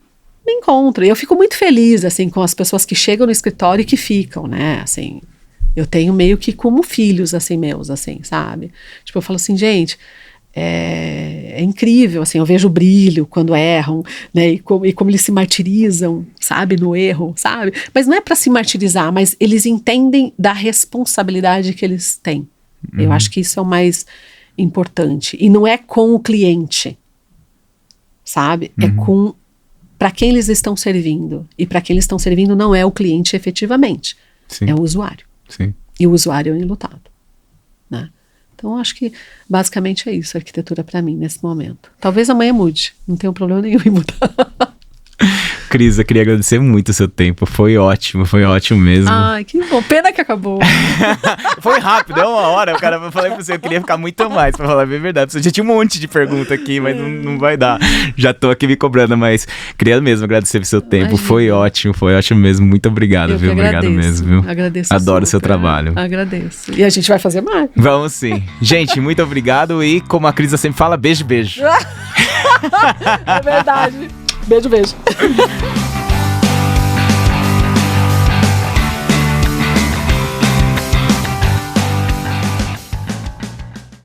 me encontro. E eu fico muito feliz, assim, com as pessoas que chegam no escritório e que ficam, né? Assim, eu tenho meio que como filhos, assim, meus, assim, sabe? Tipo, eu falo assim, gente, é incrível, assim, eu vejo o brilho quando erram, né? E como eles se martirizam, sabe? No erro, sabe? Mas não é para se martirizar, mas eles entendem da responsabilidade que eles têm. Eu acho que isso é o mais importante. E não é com o cliente, sabe? É com para quem eles estão servindo. E para quem eles estão servindo não é o cliente efetivamente. Sim. É o usuário. Sim. E o usuário é o enlutado, né? Então, acho que basicamente é isso, a arquitetura para mim, nesse momento. Talvez amanhã mude. Não tenho problema nenhum em mudar. Cris, eu queria agradecer muito o seu tempo. Foi ótimo mesmo. Ai, que bom. Pena que acabou. Foi rápido, é uma hora. O cara, eu falei pra você, eu queria ficar muito mais, pra falar bem a verdade. Você já tinha um monte de pergunta aqui, mas não vai dar. Já tô aqui me cobrando, mas queria mesmo agradecer pelo seu tempo. Imagina. Foi ótimo mesmo. Muito obrigado, viu? Obrigado mesmo, viu? Agradeço. Adoro o seu trabalho. Agradeço. E a gente vai fazer mais. Vamos sim. Gente, muito obrigado. E como a Cris sempre fala, beijo. É verdade. Beijo.